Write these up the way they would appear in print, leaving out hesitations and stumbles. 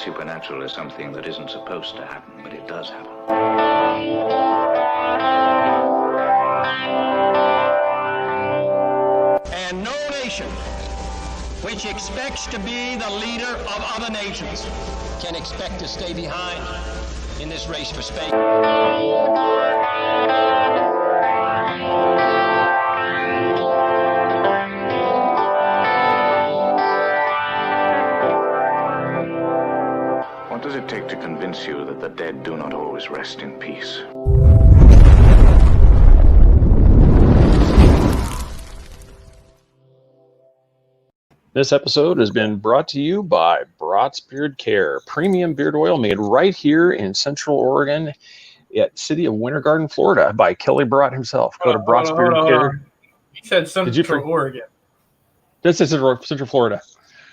supernatural is something that isn't supposed to happen, but it does happen. And no nation which expects to be the leader of other nations can expect to stay behind in this race for space. What does it take to convince you that the dead do not always rest in peace? This episode has been brought to you by Bratz Beard Care, premium beard oil made right here in Central Oregon at City of Winter Garden, Florida by Kelly Brat himself. Go to Bratz Beard Care. You said Central Oregon. This is Central Florida.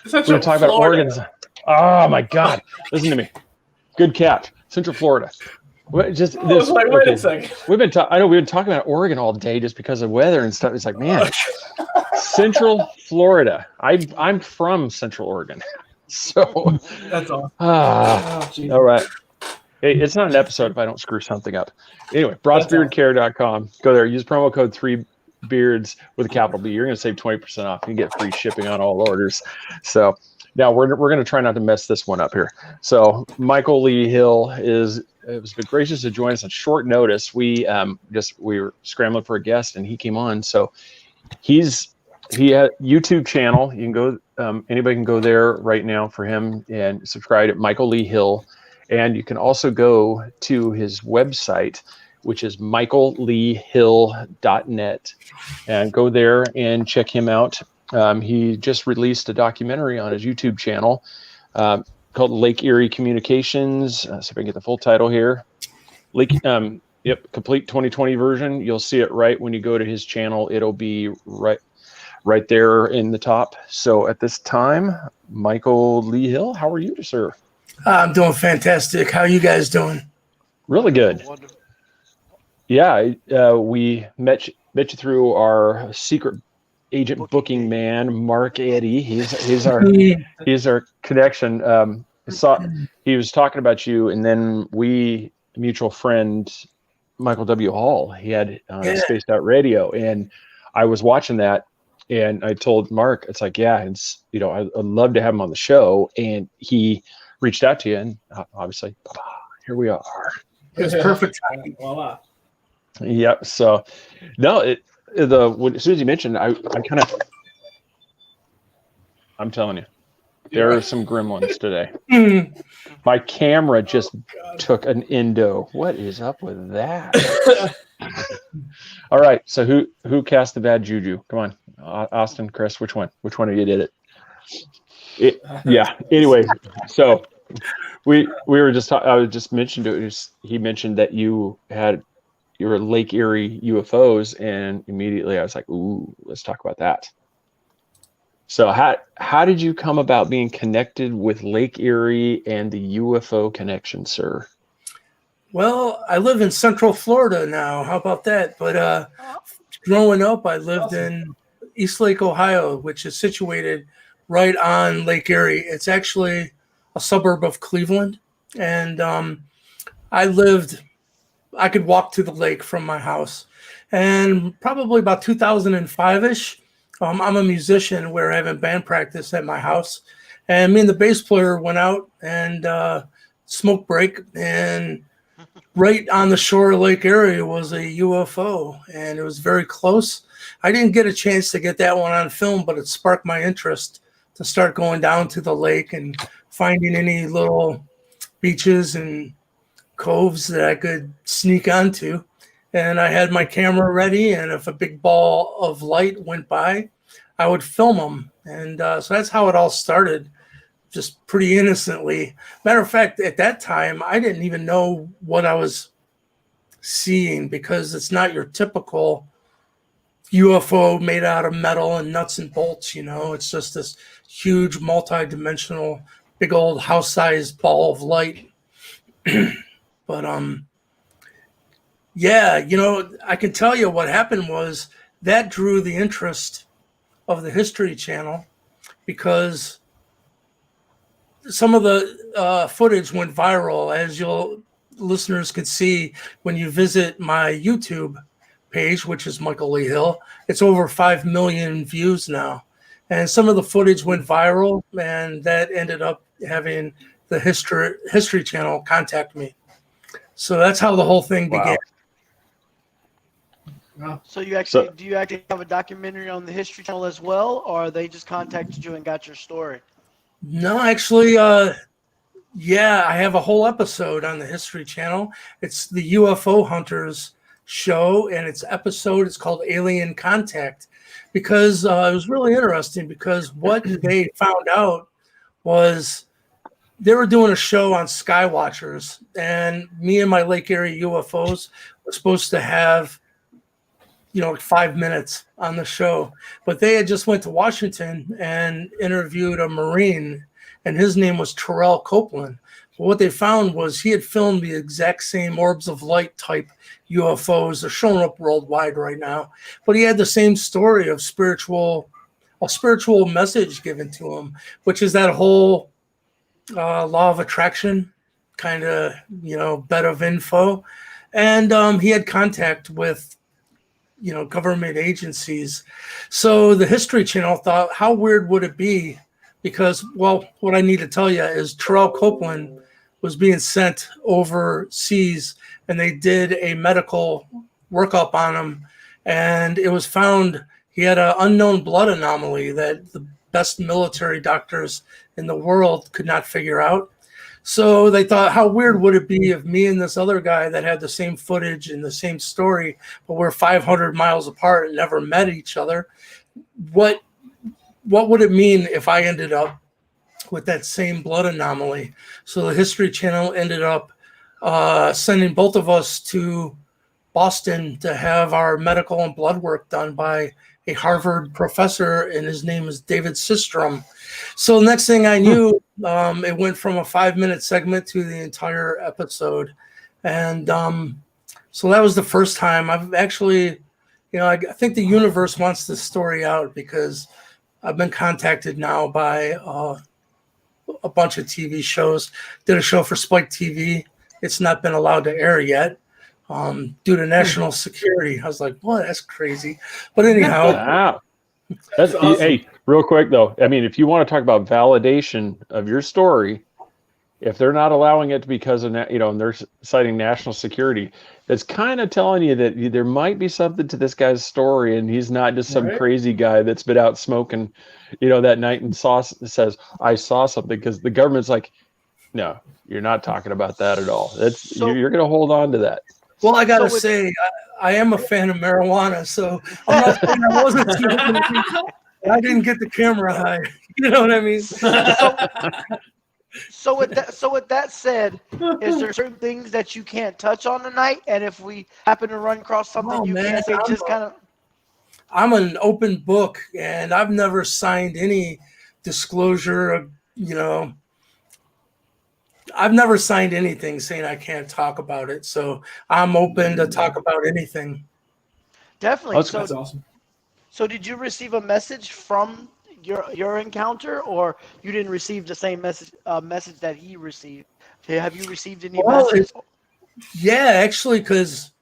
Central We're going to talk about Oregon. Oh, my God. Listen to me. Good catch. Central Florida. Wait a second. We've been talking about Oregon all day just because of weather and stuff. It's like, man, Central Florida. I'm from Central Oregon, so that's awesome. All right. Hey, it's not an episode if I don't screw something up. Anyway, BratzBeardCare.com. Go there. Use promo code 3Beards with a capital B. You're going to save 20% off. You can get free shipping on all orders. So now we're going to try not to mess this one up here. So Michael Lee Hill has been gracious to join us on short notice. We were scrambling for a guest and he came on. So he had a YouTube channel. You can go, anybody can go there right now for him and subscribe at Michael Lee Hill. And you can also go to his website, which is michaelleehill.net, and go there and check him out. He just released a documentary on his YouTube channel called Lake Erie Communications. See if I can get the full title here. Complete 2020 version. You'll see it right when you go to his channel. It'll be right there in the top. So at this time, Michael Lee Hill, how are you, sir? I'm doing fantastic. How are you guys doing? Really good. Wonderful. Yeah, we met you through our secret agent booking man, Mark Eddy. He's our connection. He was talking about you, and then mutual friend Michael W. Hall. He had Spaced Out Radio, and I was watching that, and I told Mark, it's like, I'd love to have him on the show, and he reached out to you, and obviously, here we are. It was perfect timing. Voila. Yep. So, no, as soon as you mentioned, I'm telling you, there are some gremlins today. My camera just took an endo. What is up with that? All right. So who cast the bad juju? Come on, Austin, Chris. Which one of you did it? Yeah. Anyway, so we were just I was just mentioned it. He mentioned that you were Lake Erie UFOs, and immediately I was like, ooh, let's talk about that. So how did you come about being connected with Lake Erie and the UFO connection, sir? Well, I live in Central Florida now. How about that? But growing up, I lived in Eastlake, Ohio, which is situated right on Lake Erie. It's actually a suburb of Cleveland. And I could walk to the lake from my house. And probably about 2005-ish, I'm a musician. We're having band practice at my house. And me and the bass player went out and smoke break. And right on the shore of Lake Erie was a UFO. And it was very close. I didn't get a chance to get that one on film, but it sparked my interest to start going down to the lake and finding any little beaches and coves that I could sneak onto. And I had my camera ready, and if a big ball of light went by, I would film them. And so that's how it all started, just pretty innocently. Matter of fact, at that time, I didn't even know what I was seeing, because it's not your typical UFO made out of metal and nuts and bolts. It's just this huge multi-dimensional, big old house-sized ball of light. But I can tell you what happened was that drew the interest of the History Channel, because some of the footage went viral, as listeners could see when you visit my YouTube page, which is Michael Lee Hill. It's over 5 million views now. And some of the footage went viral, and that ended up having the History Channel contact me. So that's how the whole thing began. Wow. So do you actually have a documentary on the History Channel as well, or they just contacted you and got your story? No, actually, yeah, I have a whole episode on the History Channel. It's the UFO Hunters show, and it's called Alien Contact, because it was really interesting, because what they found out was they were doing a show on Skywatchers, and me and my Lake Erie UFOs were supposed to have, like 5 minutes on the show, but they had just went to Washington and interviewed a Marine, and his name was Terrell Copeland. But what they found was he had filmed the exact same orbs of light type UFOs. They're showing up worldwide right now, but he had the same story of a spiritual message given to him, which is that whole law of attraction kind of, bed of info. And he had contact with government agencies. So the History Channel thought, how weird would it be? Because, well, what I need to tell you is Terrell Copeland was being sent overseas, and they did a medical workup on him, and it was found he had an unknown blood anomaly that the best military doctors in the world could not figure out. So they thought, how weird would it be if me and this other guy that had the same footage and the same story, but we're 500 miles apart and never met each other? What would it mean if I ended up with that same blood anomaly? So the History Channel ended up sending both of us to Boston to have our medical and blood work done by a Harvard professor, and his name is David Systrom. So next thing I knew, it went from a 5-minute segment to the entire episode. And so that was the first time I've actually, I think the universe wants this story out, because I've been contacted now by a bunch of TV shows. Did a show for Spike TV. It's not been allowed to air yet due to national security. I was like, "What? That's crazy." But anyhow, wow. That's awesome. Hey, real quick though, I mean, if you want to talk about validation of your story, if they're not allowing it because of and they're citing national security, it's kind of telling you that there might be something to this guy's story, and he's not just some crazy guy that's been out smoking, that night and says, "I saw something," because the government's like, "No, you're not talking about that at all. You're going to hold on to that." Well, I gotta say, I am a fan of marijuana, so I'm not saying I wasn't smoking. I didn't get the camera high. You know what I mean? So with that said, is there certain things that you can't touch on tonight? And if we happen to run across something, can't say, just kind of. I'm an open book, and I've never signed any disclosure. I've never signed anything saying I can't talk about it. So I'm open to talk about anything. Definitely. That's awesome. So did you receive a message from your encounter, or you didn't receive the same message that he received? Have you received any messages? Yeah, actually, because,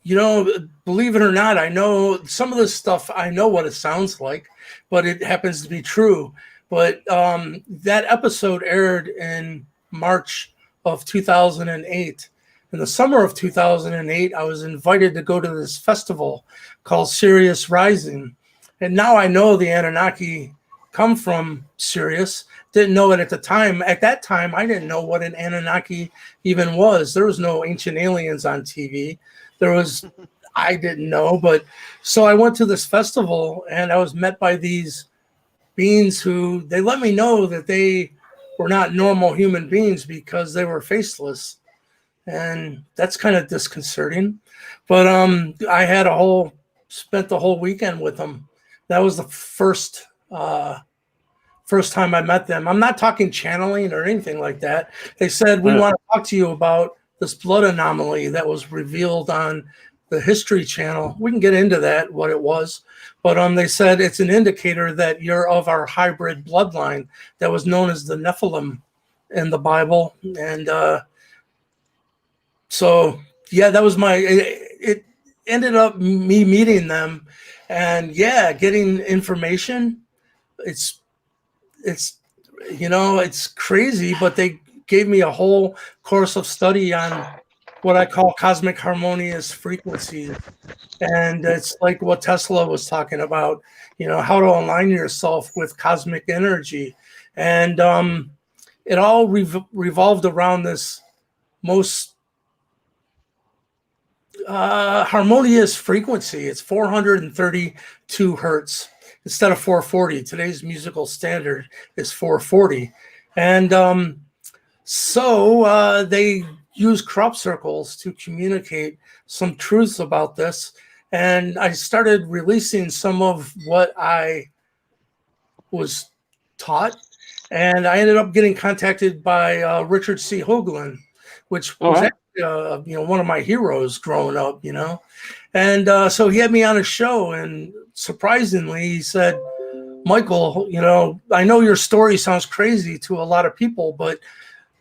believe it or not, I know some of this stuff, I know what it sounds like, but it happens to be true. But that episode aired in March of 2008. In the summer of 2008, I was invited to go to this festival called Sirius Rising. And now I know the Anunnaki come from Sirius. Didn't know it at the time. At that time, I didn't know what an Anunnaki even was. There was no Ancient Aliens on TV. I didn't know. But so I went to this festival, and I was met by these beings who, they let me know that they were not normal human beings because they were faceless. And that's kind of disconcerting. But I had spent the whole weekend with them. That was the first time I met them. I'm not talking channeling or anything like that. They said, we want to talk to you about this blood anomaly that was revealed on the History Channel. We can get into that, what it was. But they said it's an indicator that you're of our hybrid bloodline that was known as the Nephilim in the Bible. And so, yeah, that was it ended up me meeting them and, yeah, getting information. It's it's crazy, but they gave me a whole course of study on what I call cosmic harmonious frequencies. And it's like what Tesla was talking about, how to align yourself with cosmic energy. And it all revolved around this most harmonious frequency. It's 432 hertz instead of 440. Today's musical standard is 440. And so they use crop circles to communicate some truths about this. And I started releasing some of what I was taught. And I ended up getting contacted by Richard C. Hoagland, which was actually, one of my heroes growing up, And so he had me on a show, and surprisingly, he said, Michael, I know your story sounds crazy to a lot of people, but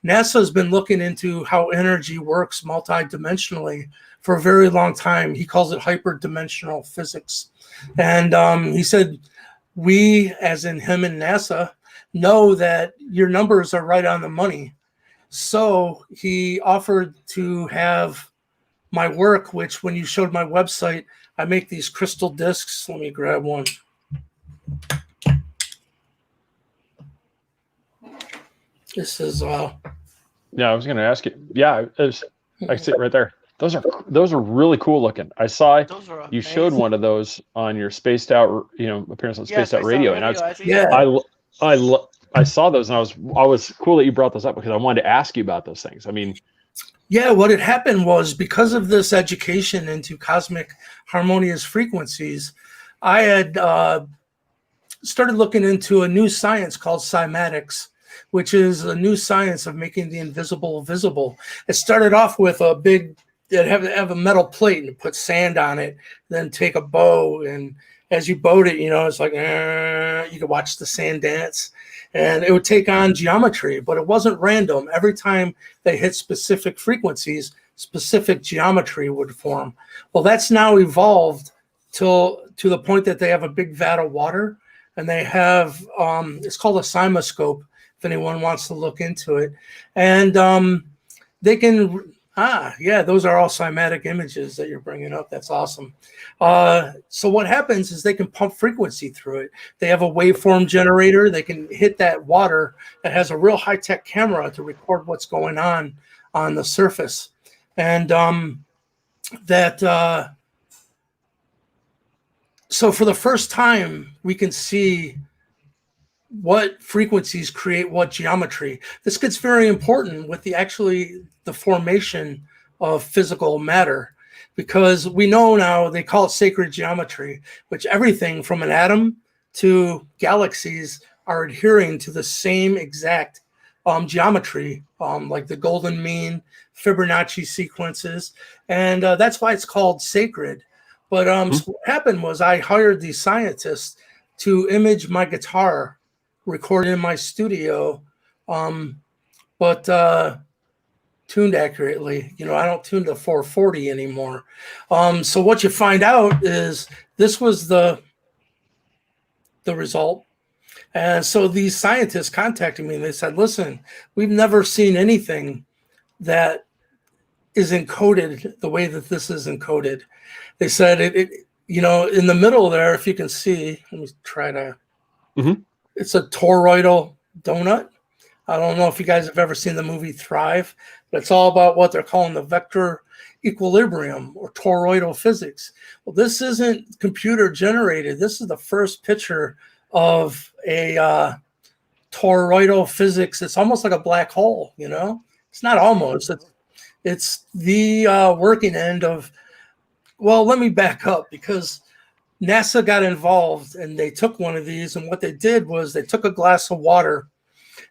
NASA has been looking into how energy works multidimensionally for a very long time. He calls it hyperdimensional physics. And he said, we, as in him and NASA, know that your numbers are right on the money. So he offered to have my work, which when you showed my website, I make these crystal discs. Let me grab one. This is yeah, I was going to ask you. Yeah, I see it right there. Those are really cool looking. I saw you showed one of those on your Spaced Out, appearance on Spaced Out Radio, and I saw those, and I was cool that you brought those up because I wanted to ask you about those things. I mean, yeah, what had happened was because of this education into cosmic harmonious frequencies, I had started looking into a new science called cymatics, which is a new science of making the invisible visible. It started off with they'd have a metal plate and put sand on it, then take a bow, and as you bowed it, it's like you could watch the sand dance, and it would take on geometry, but it wasn't random. Every time they hit specific frequencies, specific geometry would form. Well, that's now evolved to the point that they have a big vat of water, and they have it's called a cymoscope, if anyone wants to look into it. And they can, those are all cymatic images that you're bringing up. That's awesome. So what happens is they can pump frequency through it. They have a waveform generator. They can hit that water that has a real high-tech camera to record what's going on the surface. And so for the first time, we can see what frequencies create what geometry. This gets very important with the formation of physical matter, because we know now they call it sacred geometry, which everything from an atom to galaxies are adhering to the same exact geometry, like the golden mean, Fibonacci sequences, and that's why it's called sacred. But so what happened was I hired these scientists to image my guitar, record in my studio, but tuned accurately. I don't tune to 440 anymore. So what you find out is this was the result. And so these scientists contacted me and they said, listen, we've never seen anything that is encoded the way that this is encoded. They said it in the middle there, if you can see, let me try to, it's a toroidal donut. I don't know if you guys have ever seen the movie Thrive, but it's all about what they're calling the vector equilibrium or toroidal physics. Well, this isn't computer generated. This is the first picture of a toroidal physics. It's almost like a black hole, It's not almost. It's the working end of, well, let me back up, because NASA got involved and they took one of these, and what they did was they took a glass of water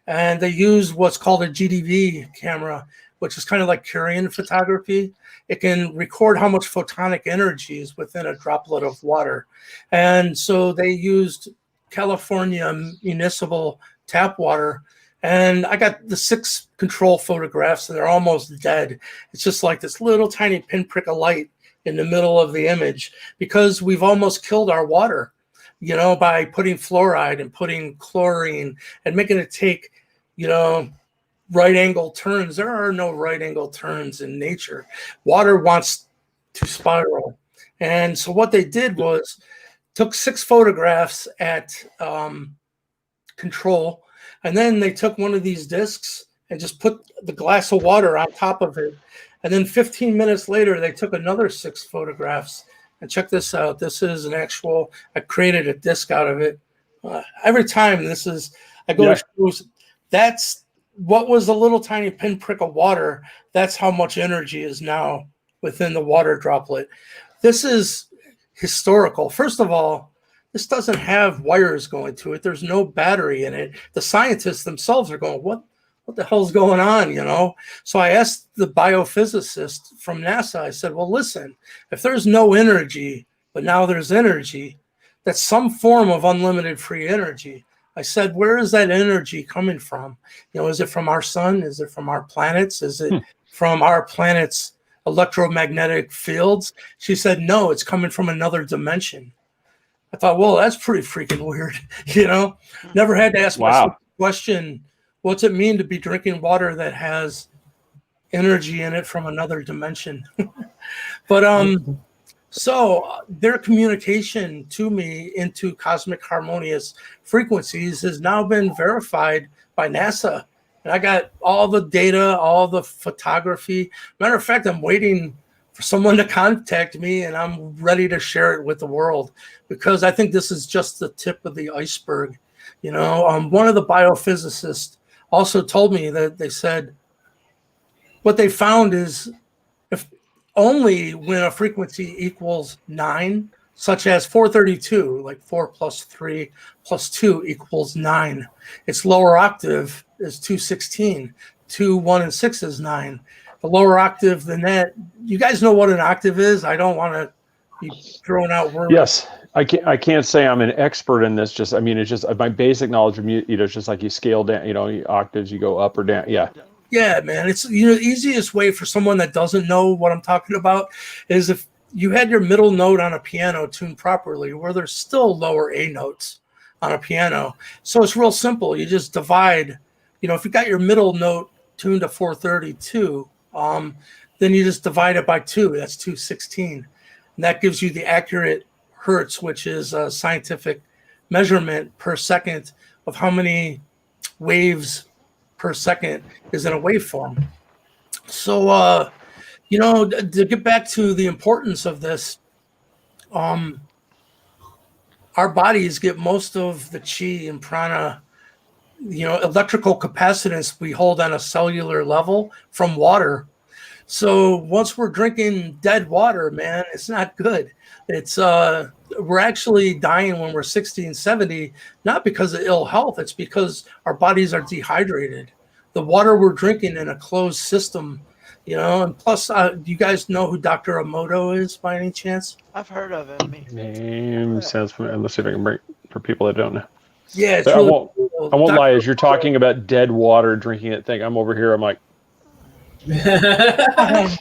and they used what's called a GDV camera, which is kind of like Curian photography. It can record how much photonic energy is within a droplet of water. And so they used California municipal tap water. And I got the 6 control photographs, and they're almost dead. It's just like this little tiny pinprick of light in the middle of the image, because we've almost killed our water, you know, by putting fluoride and putting chlorine and making it take, you know, right angle turns. There are no right angle turns in nature. Water wants to spiral. And so what they did was took 6 photographs at control, and then they took one of these discs and just put the glass of water on top of it. And then 15 minutes later, they took another 6 photographs. And check this out. This is an actual, I created a disc out of it. Every time this is, I go to shows, that's what was a little tiny pinprick of water. That's how much energy is now within the water droplet. This is historical. First of all, this doesn't have wires going to it. There's no battery in it. The scientists themselves are going, what the hell's going on, you know? So I asked the biophysicist from NASA, I said, well, listen, if there's no energy, but now there's energy, that's some form of unlimited free energy. I said, where is that energy coming from? You know, is it from our sun? Is it from our planets? Is it from our planet's electromagnetic fields? She said, no, it's coming from another dimension. I thought, well, that's pretty freaking weird. You know, never had to ask myself the question, what's it mean to be drinking water that has energy in it from another dimension? But so their communication to me into cosmic harmonious frequencies has now been verified by NASA. And I got all the data, all the photography. Matter of fact, I'm waiting for someone to contact me, and I'm ready to share it with the world, because I think this is just the tip of the iceberg. You know, one of the biophysicists also told me that they said what they found is if only when a frequency equals 9, such as 432, like 4 plus 3 plus 2 equals 9. Its lower octave is 216. 2, 1, and 6 is 9. The lower octave than that, you guys know what an octave is? I don't want to be throwing out words. Yes. I can't say I'm an expert in this. Just, I mean, it's just my basic knowledge of music. You know, it's just like you scale down, you know, octaves, you go up or down. Yeah. Yeah, man. It's, you know, the easiest way for someone that doesn't know what I'm talking about is if you had your middle note on a piano tuned properly, where there's still lower A notes on a piano. So it's real simple. You just divide, you know, if you got your middle note tuned to 432, then you just divide it by 2. That's 216. And that gives you the accurate hertz, which is a scientific measurement per second of how many waves per second is in a waveform. So, you know, to get back to the importance of this, our bodies get most of the chi and prana, you know, electrical capacitance we hold on a cellular level from water. So once we're drinking dead water, man, it's not good. It's we're actually dying when we're 60 and 70, not because of ill health. It's because our bodies are dehydrated. The water we're drinking in a closed system, you know, and plus, do you guys know who Dr. Emoto is by any chance? I've heard of him. Name sounds familiar. Let's see if I can break for people that don't know. Yeah, it's I really won't, cool. I won't lie. As you're talking about dead water, drinking it thing, I'm over here. I'm like, I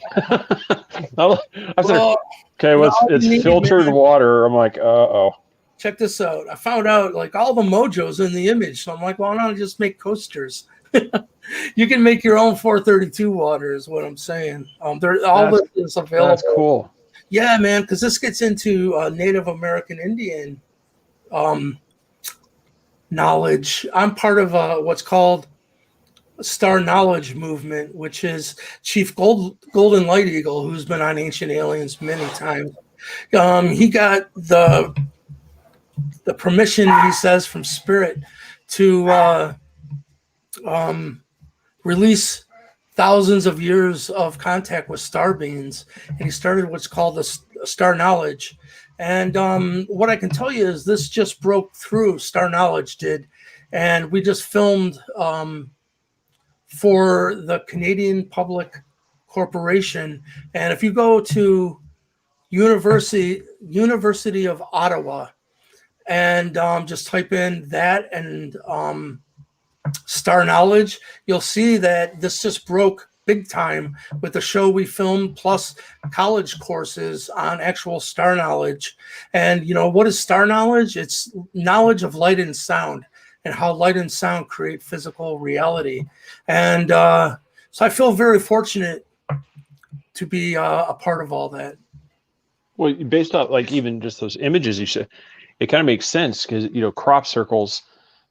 said, okay, well, it's filtered water. I'm like, uh-oh. Check this out. I found out like all the mojo's in the image. So I'm like, well, why don't I just make coasters? You can make your own 432 water is what I'm saying. This is available. That's cool. Yeah, man, because this gets into Native American Indian knowledge. I'm part of what's called Star Knowledge Movement, which is Chief Golden Light Eagle, who's been on Ancient Aliens many times. He got the permission, he says, from Spirit to release thousands of years of contact with star beings, and he started what's called the Star Knowledge. And what I can tell you is this just broke through. Star Knowledge did, and we just filmed for the Canadian Public Corporation. And if you go to University of Ottawa and just type in that and star knowledge, you'll see that this just broke big time with the show we filmed, plus college courses on actual star knowledge. And what is star knowledge? It's knowledge of light and sound and how light and sound create physical reality. And so I feel very fortunate to be a part of all that. Well, based on like even just those images you said, it kind of makes sense because crop circles.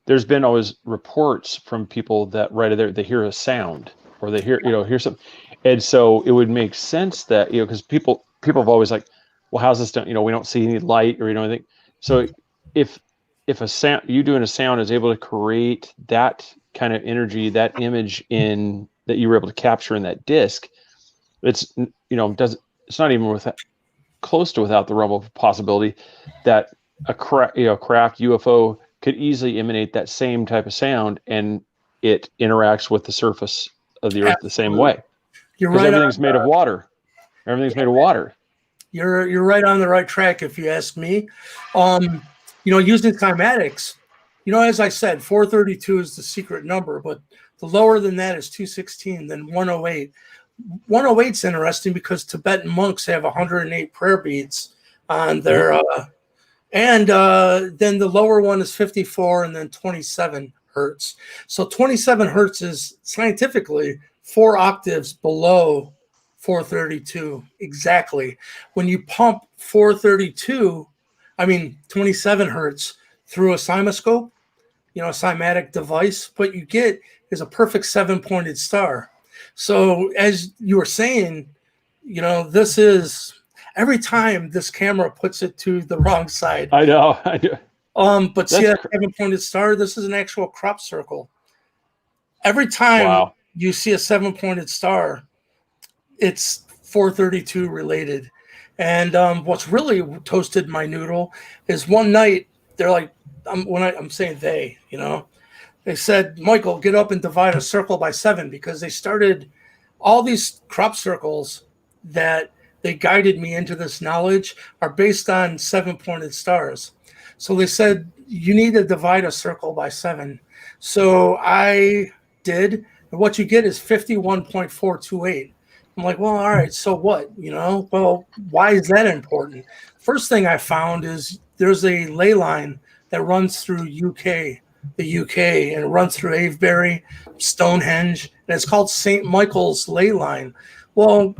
There's been always reports from people that right there they hear a sound or they hear something, and so it would make sense that because people have always like, well, how's this done? We don't see any light or anything. So if a sound you doing a sound is able to create that kind of energy, that image in that you were able to capture in that disc, it's it's not even close to without the realm of possibility that a craft UFO could easily emanate that same type of sound, and it interacts with the surface of the earth the same way. You're because right. Everything's made of water. Everything's made of water. You're right on the right track, if you ask me. Using cymatics, as I said, 432 is the secret number, but the lower than that is 216, then 108. 108 is interesting because Tibetan monks have 108 prayer beads on their and then the lower one is 54 and then 27 hertz. So 27 hertz is scientifically 4 octaves below 432 exactly. When you pump 27 hertz through a cymoscope, a cymatic device, what you get is a perfect 7-pointed star. So as you were saying, this is every time this camera puts it to the wrong side. I know. I do. But see that 7-pointed star? This is an actual crop circle. Every time you see a 7-pointed star, it's 432 related. And what's really toasted my noodle is one night they're like, I'm saying they said, Michael, get up and divide a circle by 7, because they started all these crop circles that they guided me into this knowledge are based on 7-pointed stars. So they said, you need to divide a circle by 7. So I did. And what you get is 51.428. I'm like, well, all right, so what? Well, why is that important? First thing I found is there's a ley line that runs through the UK, and it runs through Avebury, Stonehenge, and it's called St. Michael's ley line. Well,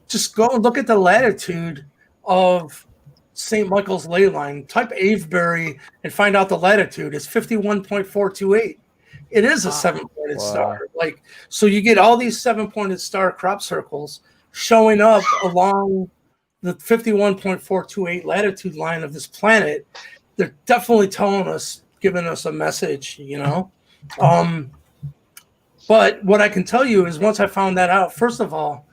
just go and look at the latitude of St. Michael's ley line. Type Avebury and find out the latitude. It's 51.428. It is a 7-pointed star. So you get all these 7-pointed star crop circles showing up along the 51.428 latitude line of this planet. They're definitely giving us a message, But what I can tell you is once I found that out, first of all,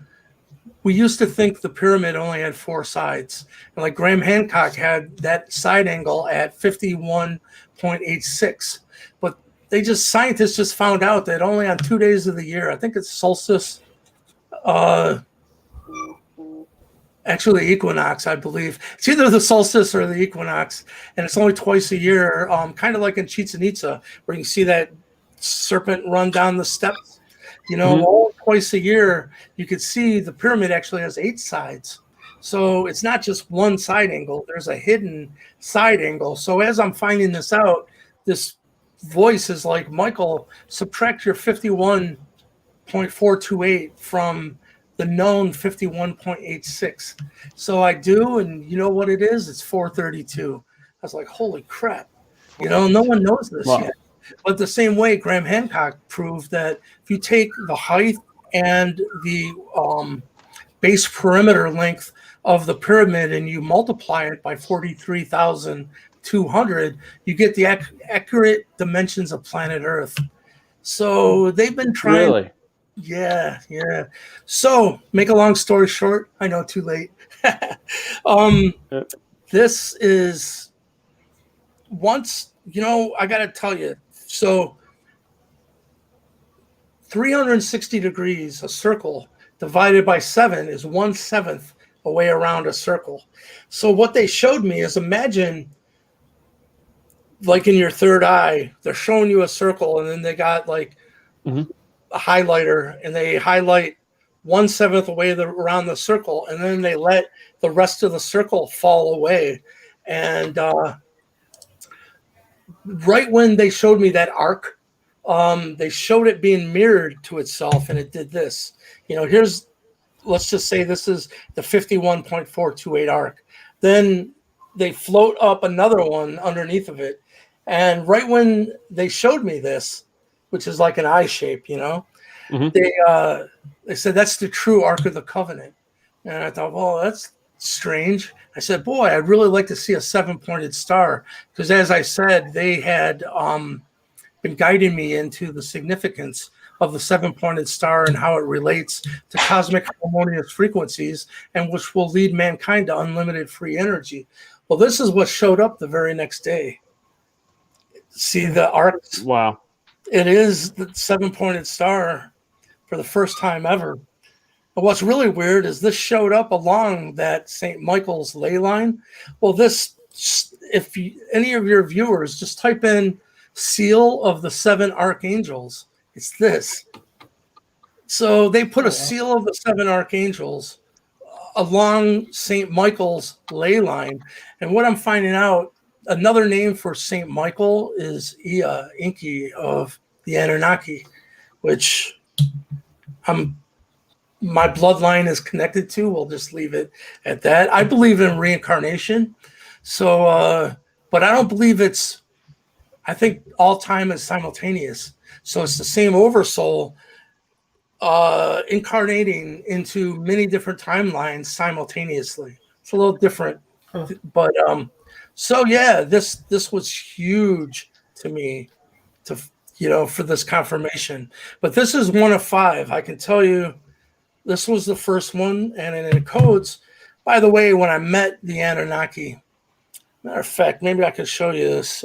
we used to think the pyramid only had 4 sides. And like Graham Hancock had that side angle at 51.86. But scientists just found out that only on 2 days of the year, I think it's solstice, actually equinox, I believe. It's either the solstice or the equinox, and it's only twice a year, kind of like in Chichen Itza, where you can see that serpent run down the steps. Only twice a year, you could see the pyramid actually has 8 sides. So it's not just one side angle. There's a hidden side angle. So as I'm finding this out, this voice is like, Michael, subtract your 51.428 from the known 51.86. So I do, and you know what it is? It's 432. I was like, holy crap. No one knows this yet. But the same way, Graham Hancock proved that if you take the height and the base perimeter length of the pyramid and you multiply it by 43,200, you get the accurate dimensions of planet Earth. So they've been trying. Really? Yeah. So, make a long story short, I know, too late. This is once, I got to tell you. So, 360 degrees, a circle divided by 7 is 1/7 a way around a circle. So what they showed me is, imagine like in your third eye, they're showing you a circle, and then they got like a highlighter, and they highlight 1/7 away around the circle, and then they let the rest of the circle fall away. And right when they showed me that arc, they showed it being mirrored to itself, and it did this. Let's just say this is the 51.428 arc. Then they float up another one underneath of it. And right when they showed me this, which is like an eye shape, they said that's the true Ark of the Covenant. And I thought, well, that's strange. I said, boy, I'd really like to see a 7-pointed star, because as I said, they had been guiding me into the significance of the 7-pointed star and how it relates to cosmic harmonious frequencies, and which will lead mankind to unlimited free energy. Well, this is what showed up the very next day. See the arc? Wow. It is the 7-pointed star for the first time ever. But what's really weird is this showed up along that St. Michael's ley line. Well, any of your viewers just type in seal of the 7 archangels. It's this. So they put a seal of the 7 archangels along St. Michael's ley line. And what I'm finding out, another name for St. Michael is Ea Enki of the Anunnaki, which my bloodline is connected to. We'll just leave it at that. I believe in reincarnation. So, but I don't believe I think all time is simultaneous. So it's the same oversoul incarnating into many different timelines simultaneously. It's a little different, but so yeah, this was huge to me, for this confirmation. But this is one of 5. I can tell you, this was the first one, and in the codes. By the way, when I met the Anunnaki, matter of fact, maybe I could show you this.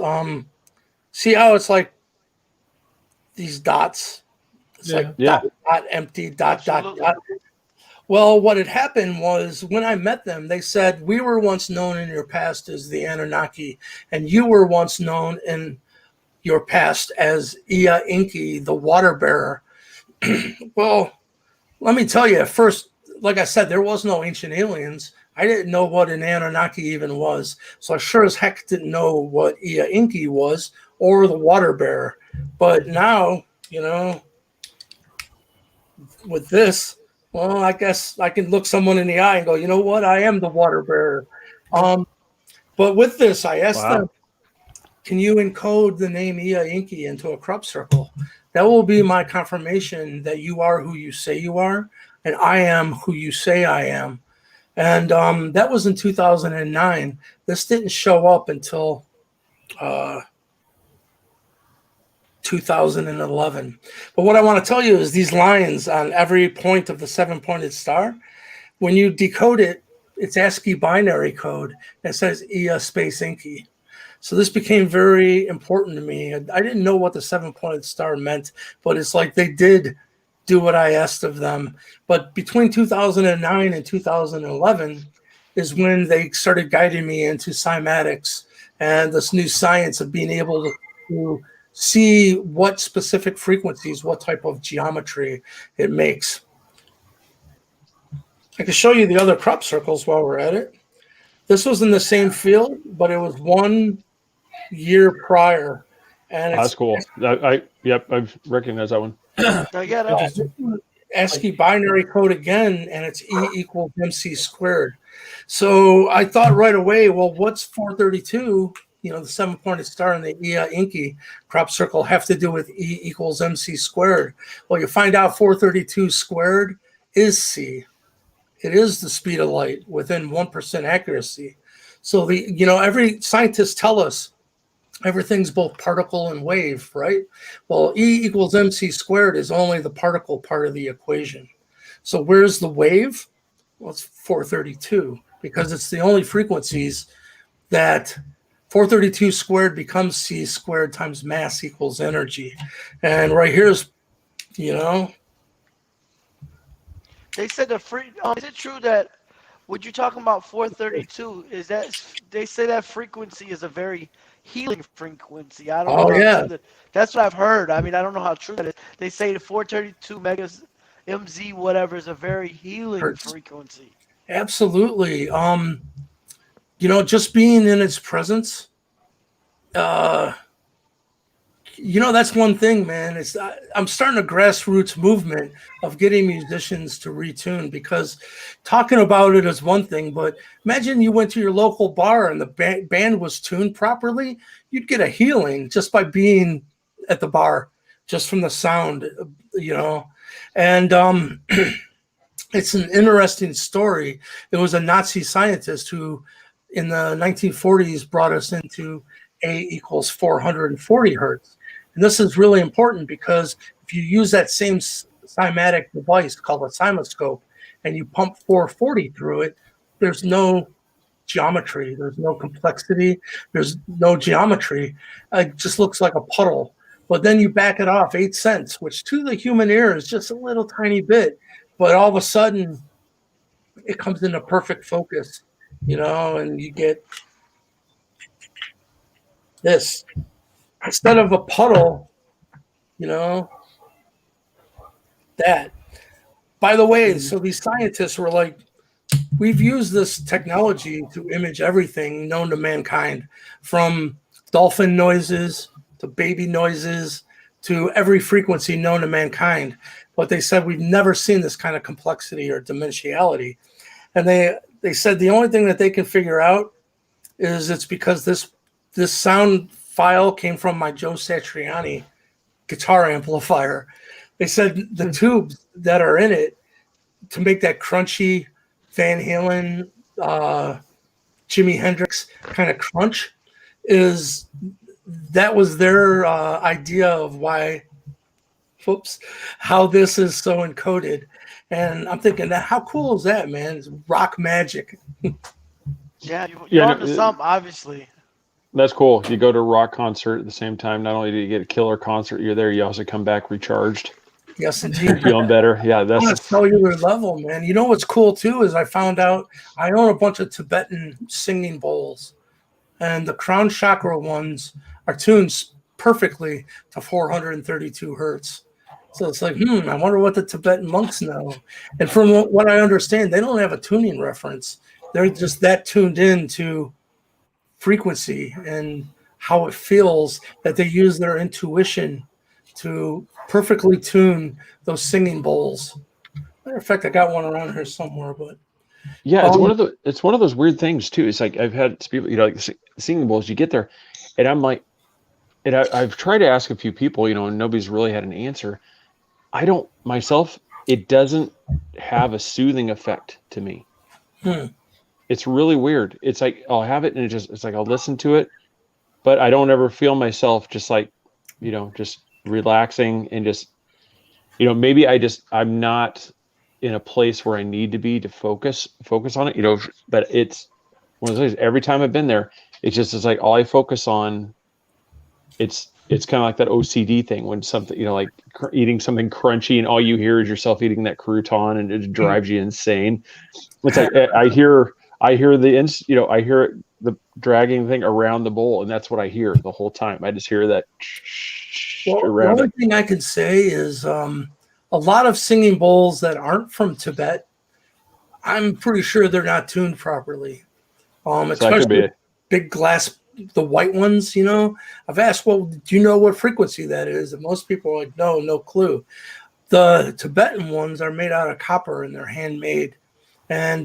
See how it's like these dots? It's like dot, empty, dot, dot, dot. Well, what had happened was when I met them, they said, we were once known in your past as the Anunnaki, and you were once known in your past as Ea Enki, the water bearer. Well, let me tell you, at first, like I said, there was no ancient aliens. I didn't know what an Anunnaki even was. So I sure as heck didn't know what Ea Enki was or the water bearer. But now, with this, well, I guess I can look someone in the eye and go, you know what? I am the water bearer. But with this, I asked them, can you encode the name Ea Enki into a crop circle? That will be my confirmation that you are who you say you are, and I am who you say I am. And that was in 2009. This didn't show up until 2011. But what I want to tell you is these lines on every point of the 7-pointed star, when you decode it, it's ASCII binary code that says Ea space Enki. So this became very important to me. I didn't know what the 7-pointed star meant, but it's like they did do what I asked of them. But between 2009 and 2011 is when they started guiding me into cymatics and this new science of being able to see what specific frequencies, what type of geometry it makes. I can show you the other crop circles while we're at it. This was in the same field, but it was 1 year prior. And that's cool. I've recognized that one. I get it. ASCII binary code again, and it's E equals MC squared. So I thought right away, well, what's 432? The 7-pointed star and the Ea Enki crop circle have to do with E equals MC squared. Well, you find out 432 squared is C. It is the speed of light within 1% accuracy. So every scientists tell us everything's both particle and wave, right? Well, E equals MC squared is only the particle part of the equation. So where's the wave? Well, it's 432, because it's the only frequencies that 432 squared becomes C squared times mass equals energy. And right here is You know? They said is it true that what you're talking about 432 is that they say that frequency is a very healing frequency. I don't know Oh how yeah. true that. That's what I've heard. I mean, I don't know how true that is. They say the 432 megas MZ whatever is a very healing Hurts. frequency. Absolutely. Just being in its presence, that's one thing, man. I'm starting a grassroots movement of getting musicians to retune, because talking about it is one thing, but imagine you went to your local bar and the band was tuned properly. You'd get a healing just by being at the bar, just from the sound, And it's an interesting story. It was a Nazi scientist who, in the 1940s, brought us into A equals 440 hertz. And this is really important because if you use that same cymatic device called a cymoscope and you pump 440 through it, there's no geometry, there's no complexity, there's no geometry. It just looks like a puddle. But then you back it off 8 cents, which to the human ear is just a little tiny bit. But all of a sudden, it comes into perfect focus, and you get this. Instead of a puddle, that. By the way, so these scientists were like, we've used this technology to image everything known to mankind, from dolphin noises to baby noises to every frequency known to mankind. But they said we've never seen this kind of complexity or dimensionality. And they said the only thing that they can figure out is it's because this sound file came from my Joe Satriani guitar amplifier. They said the tubes that are in it to make that crunchy Van Halen, Jimi Hendrix kind of crunch, that was their idea of how this is so encoded. And I'm thinking, how cool is that, man? It's rock magic. Yeah, you're onto something, obviously. That's cool. You go to a rock concert at the same time. Not only do you get a killer concert, you're there, you also come back recharged. Yes, indeed. Feeling better. Yeah, that's on a cellular level, man. You know what's cool too is I found out I own a bunch of Tibetan singing bowls, and the crown chakra ones are tuned perfectly to 432 hertz. So it's like, I wonder what the Tibetan monks know. And from what I understand, they don't have a tuning reference. They're just that tuned in to frequency and how it feels, that they use their intuition to perfectly tune those singing bowls. Matter of fact, I got one around here somewhere, but yeah, it's one of those weird things too. It's like I've had people, like singing bowls. You get there, and I'm like, and I've tried to ask a few people, and nobody's really had an answer. I don't myself. It doesn't have a soothing effect to me. It's really weird. It's like I'll have it, and it's like I'll listen to it, but I don't ever feel myself just like, just relaxing and just, maybe I'm not in a place where I need to be to focus on it, but it's one of those things. Every time I've been there, it's like all I focus on. It's kind of like that OCD thing when something, like eating something crunchy and all you hear is yourself eating that crouton and it drives you insane. It's like I hear the dragging thing around the bowl, and that's what I hear the whole time. I just hear that. The only thing I can say is a lot of singing bowls that aren't from Tibet, I'm pretty sure they're not tuned properly. Especially big glass, the white ones, I've asked, well, do you know what frequency that is? And most people are like, no clue. The Tibetan ones are made out of copper and they're handmade. And,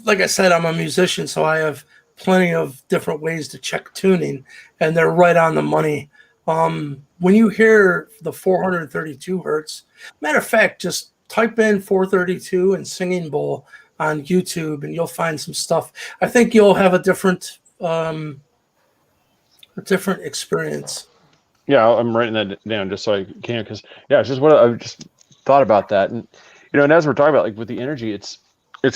like I said, I'm a musician, so I have plenty of different ways to check tuning, and they're right on the money. When you hear the 432 hertz, matter of fact, just type in 432 and singing bowl on YouTube, and you'll find some stuff. I think you'll have a different experience. Yeah, I'm writing that down just so I can, because it's just what I've just thought about that, and and as we're talking about, like with the energy, it's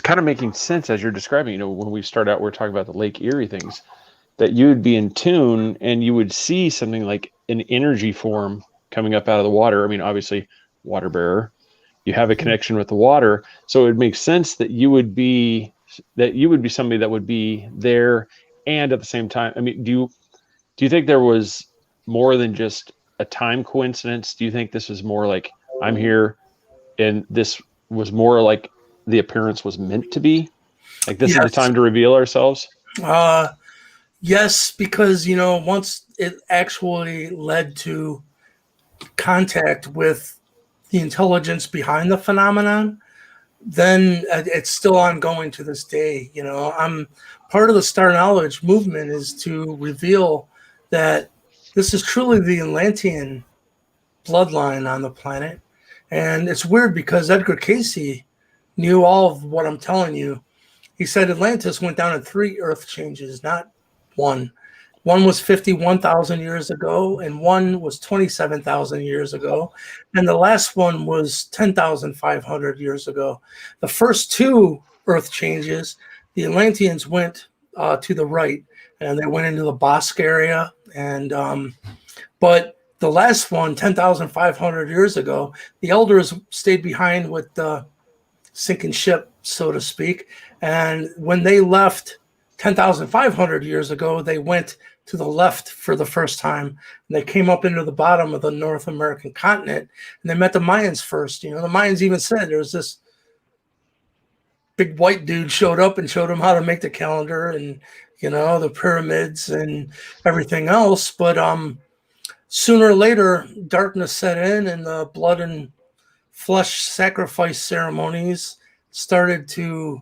kind of making sense as you're describing. When we start out, we're talking about the Lake Erie things, that you would be in tune and you would see something like an energy form coming up out of the water. I mean, obviously, water bearer. You have a connection with the water, so it makes sense that you would be somebody that would be there, and at the same time, I mean, do you think there was more than just a time coincidence? Do you think this is more like I'm here, and this was more like the appearance was meant to be? Like this is the time to reveal ourselves? Yes, because once it actually led to contact with the intelligence behind the phenomenon, then it's still ongoing to this day. I'm part of the Star Knowledge movement is to reveal that this is truly the Atlantean bloodline on the planet. And it's weird because Edgar Casey knew all of what I'm telling you. He said Atlantis went down in 3 Earth changes, not one. One was 51,000 years ago, and one was 27,000 years ago. And the last one was 10,500 years ago. The first 2 Earth changes, the Atlanteans went to the right, and they went into the Bosque area. And but the last one, 10,500 years ago, the elders stayed behind with the sinking ship, so to speak. And when they left 10,500 years ago, they went to the left for the first time. And they came up into the bottom of the North American continent, and they met the Mayans first. The Mayans even said there was this big white dude showed up and showed them how to make the calendar and, the pyramids and everything else. But sooner or later, darkness set in, and the blood and flesh sacrifice ceremonies started to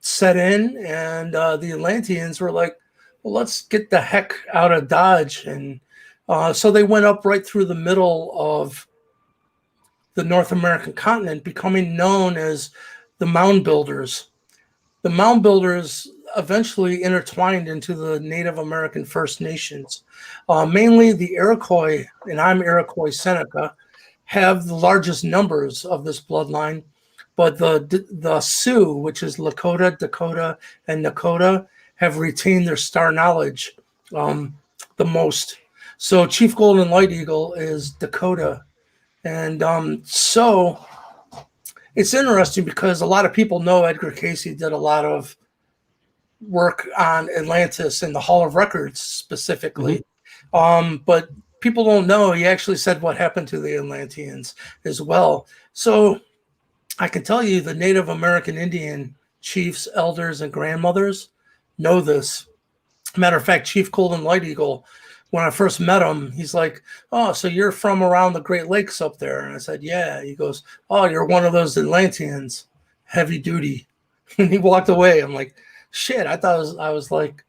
set in, and the Atlanteans were like, well, let's get the heck out of Dodge. And so they went up right through the middle of the North American continent, becoming known as the Mound Builders. The Mound Builders eventually intertwined into the Native American First Nations. Mainly the Iroquois, and I'm Iroquois Seneca, have the largest numbers of this bloodline. But the Sioux, which is Lakota, Dakota, and Nakota, have retained their Star Knowledge the most. So Chief Golden Light Eagle is Dakota. And so it's interesting because a lot of people know Edgar Casey did a lot of work on Atlantis and the Hall of Records specifically. But people don't know he actually said what happened to the Atlanteans as well. So I can tell you the Native American Indian chiefs, elders, and grandmothers know this. Matter of fact, Chief Golden Light Eagle, when I first met him, he's like, oh, so you're from around the Great Lakes up there? And I said, yeah. He goes, oh, you're one of those Atlanteans, heavy duty. And he walked away. I'm like, shit, I thought I was like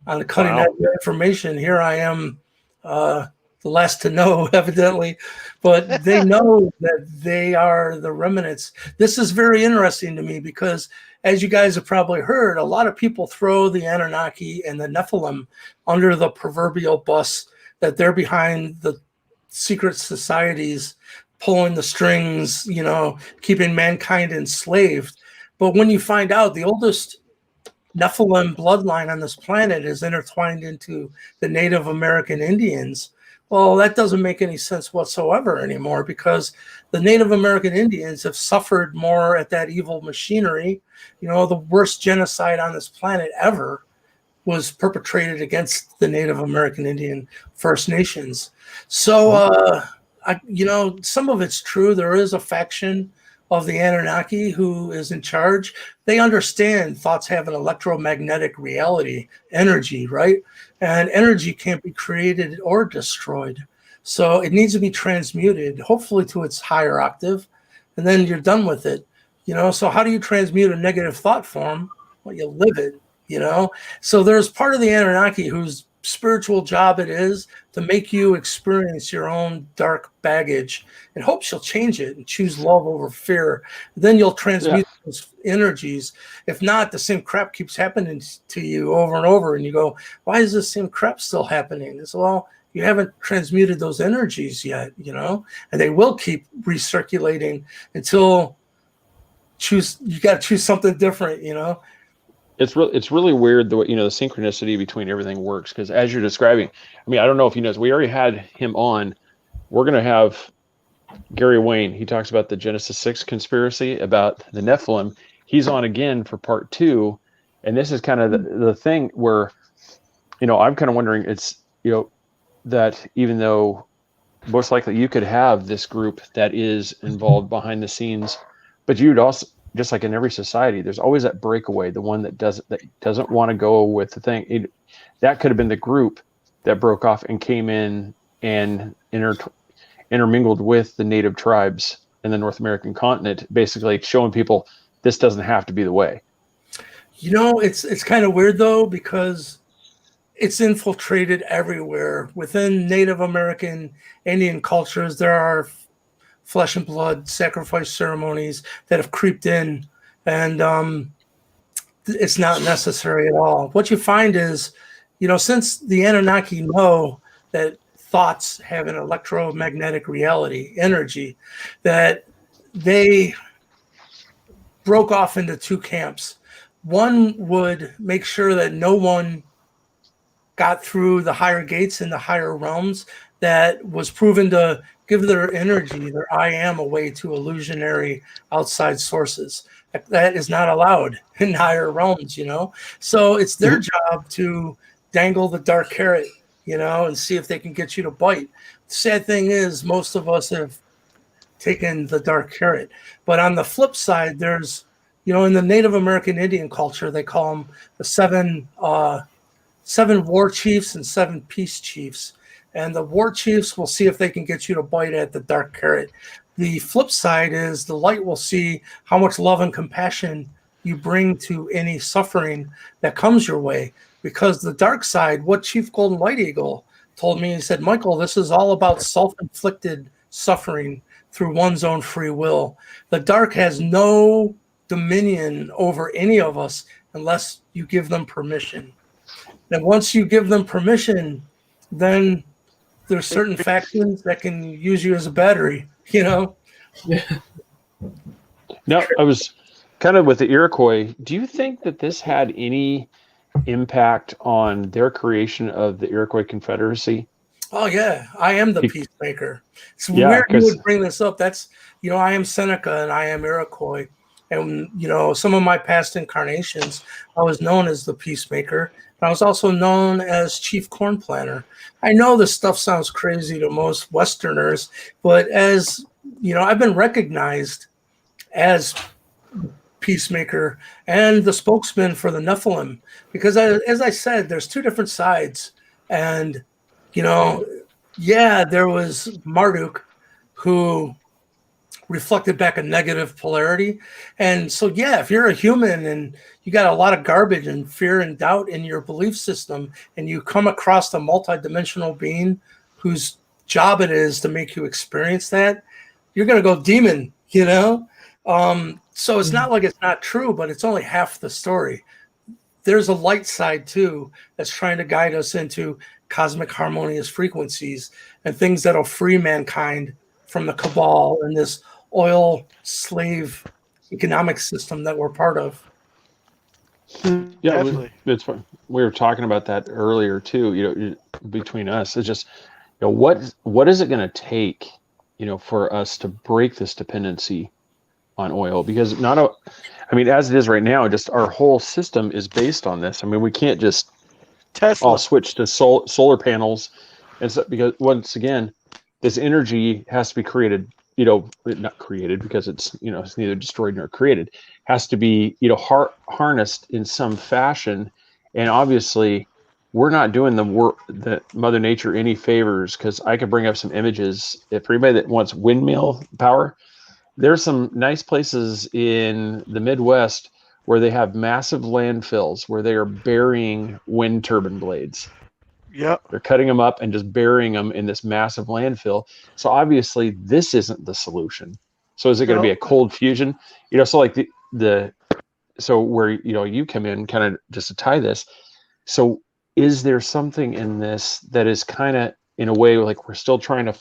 on the cutting edge of information. Here I am, the last to know, evidently. But they know that they are the remnants. This is very interesting to me because, as you guys have probably heard, a lot of people throw the Anunnaki and the Nephilim under the proverbial bus, that they're behind the secret societies, pulling the strings, keeping mankind enslaved. But when you find out the oldest Nephilim bloodline on this planet is intertwined into the Native American Indians, well, that doesn't make any sense whatsoever anymore, because the Native American Indians have suffered more at that evil machinery. The worst genocide on this planet ever was perpetrated against the Native American Indian First Nations. So, some of it's true. There is a faction of the Anunnaki who is in charge. They understand thoughts have an electromagnetic reality, energy, right? And energy can't be created or destroyed. So it needs to be transmuted, hopefully to its higher octave, and then you're done with it. So how do you transmute a negative thought form? Well, you live it, So there's part of the Anunnaki whose spiritual job it is to make you experience your own dark baggage, and hope you'll change it and choose love over fear. Then you'll transmute those energies. If not, the same crap keeps happening to you over and over, and you go, why is this same crap still happening? It's, well, you haven't transmuted those energies yet, and they will keep recirculating until you got to choose something different, It's really weird the way, the synchronicity between everything works, because as you're describing, I mean, I don't know if you know, we already had him on we're going to have Gary Wayne. He talks about the Genesis 6 conspiracy about the Nephilim. He's on again for part 2. And this is kind of the thing where, I'm kind of wondering, it's, that even though most likely you could have this group that is involved behind the scenes, but you'd also, just like in every society, there's always that breakaway, the one that doesn't want to go with the thing. That could have been the group that broke off and came in and intermingled with the native tribes in the North American continent, basically showing people this doesn't have to be the way. It's kind of weird though, because it's infiltrated everywhere. Within Native American Indian cultures, there are flesh and blood sacrifice ceremonies that have creeped in, and it's not necessary at all. What you find is, since the Anunnaki know that thoughts have an electromagnetic reality, energy, that they broke off into 2 camps. One would make sure that no one got through the higher gates in the higher realms, that was proven to give their energy, their I am, away to illusionary outside sources. That is not allowed in higher realms, So it's their job to dangle the dark carrot, and see if they can get you to bite. The sad thing is, most of us have taken the dark carrot. But on the flip side, there's, in the Native American Indian culture, they call them the 7 war chiefs and 7 peace chiefs. And the war chiefs will see if they can get you to bite at the dark carrot. The flip side is the light will see how much love and compassion you bring to any suffering that comes your way. Because the dark side, what Chief Golden Light Eagle told me, he said, Michael, this is all about self-inflicted suffering through one's own free will. The dark has no dominion over any of us unless you give them permission. And once you give them permission, then there's certain factions that can use you as a battery, No, I was kind of with the Iroquois. Do you think that this had any impact on their creation of the Iroquois Confederacy? Oh yeah, I am the peacemaker. It's weird you would bring this up. That's, I am Seneca and I am Iroquois. And, some of my past incarnations, I was known as the peacemaker. And I was also known as chief corn planter. I know this stuff sounds crazy to most Westerners, but as, I've been recognized as peacemaker and the spokesman for the Nephilim, because as I said, there's 2 different sides. And, there was Marduk, who reflected back a negative polarity. And so, if you're a human and you got a lot of garbage and fear and doubt in your belief system, and you come across a multidimensional being whose job it is to make you experience that, you're going to go demon, So it's not like it's not true, but it's only half the story. There's a light side too that's trying to guide us into cosmic harmonious frequencies and things that'll free mankind from the cabal and this oil slave economic system that we're part of. Yeah, it's fun. We were talking about that earlier too, between us. It's just, what is it going to take, for us to break this dependency on oil? Because as it is right now, just our whole system is based on this. We can't just all switch to solar panels, and so, because once again, this energy has to be created, not created because it's, it's neither destroyed nor created, has to be, harnessed in some fashion. And obviously we're not doing the work, that Mother Nature, any favors, because I could bring up some images. For anybody that wants windmill power, there's some nice places in the Midwest where they have massive landfills where they are burying wind turbine blades. Yeah, they're cutting them up and just burying them in this massive landfill. So obviously this isn't the solution. So is it going to be a cold fusion? So like so where, you come in kind of just to tie this. So is there something in this that is kind of, in a way, like we're still trying to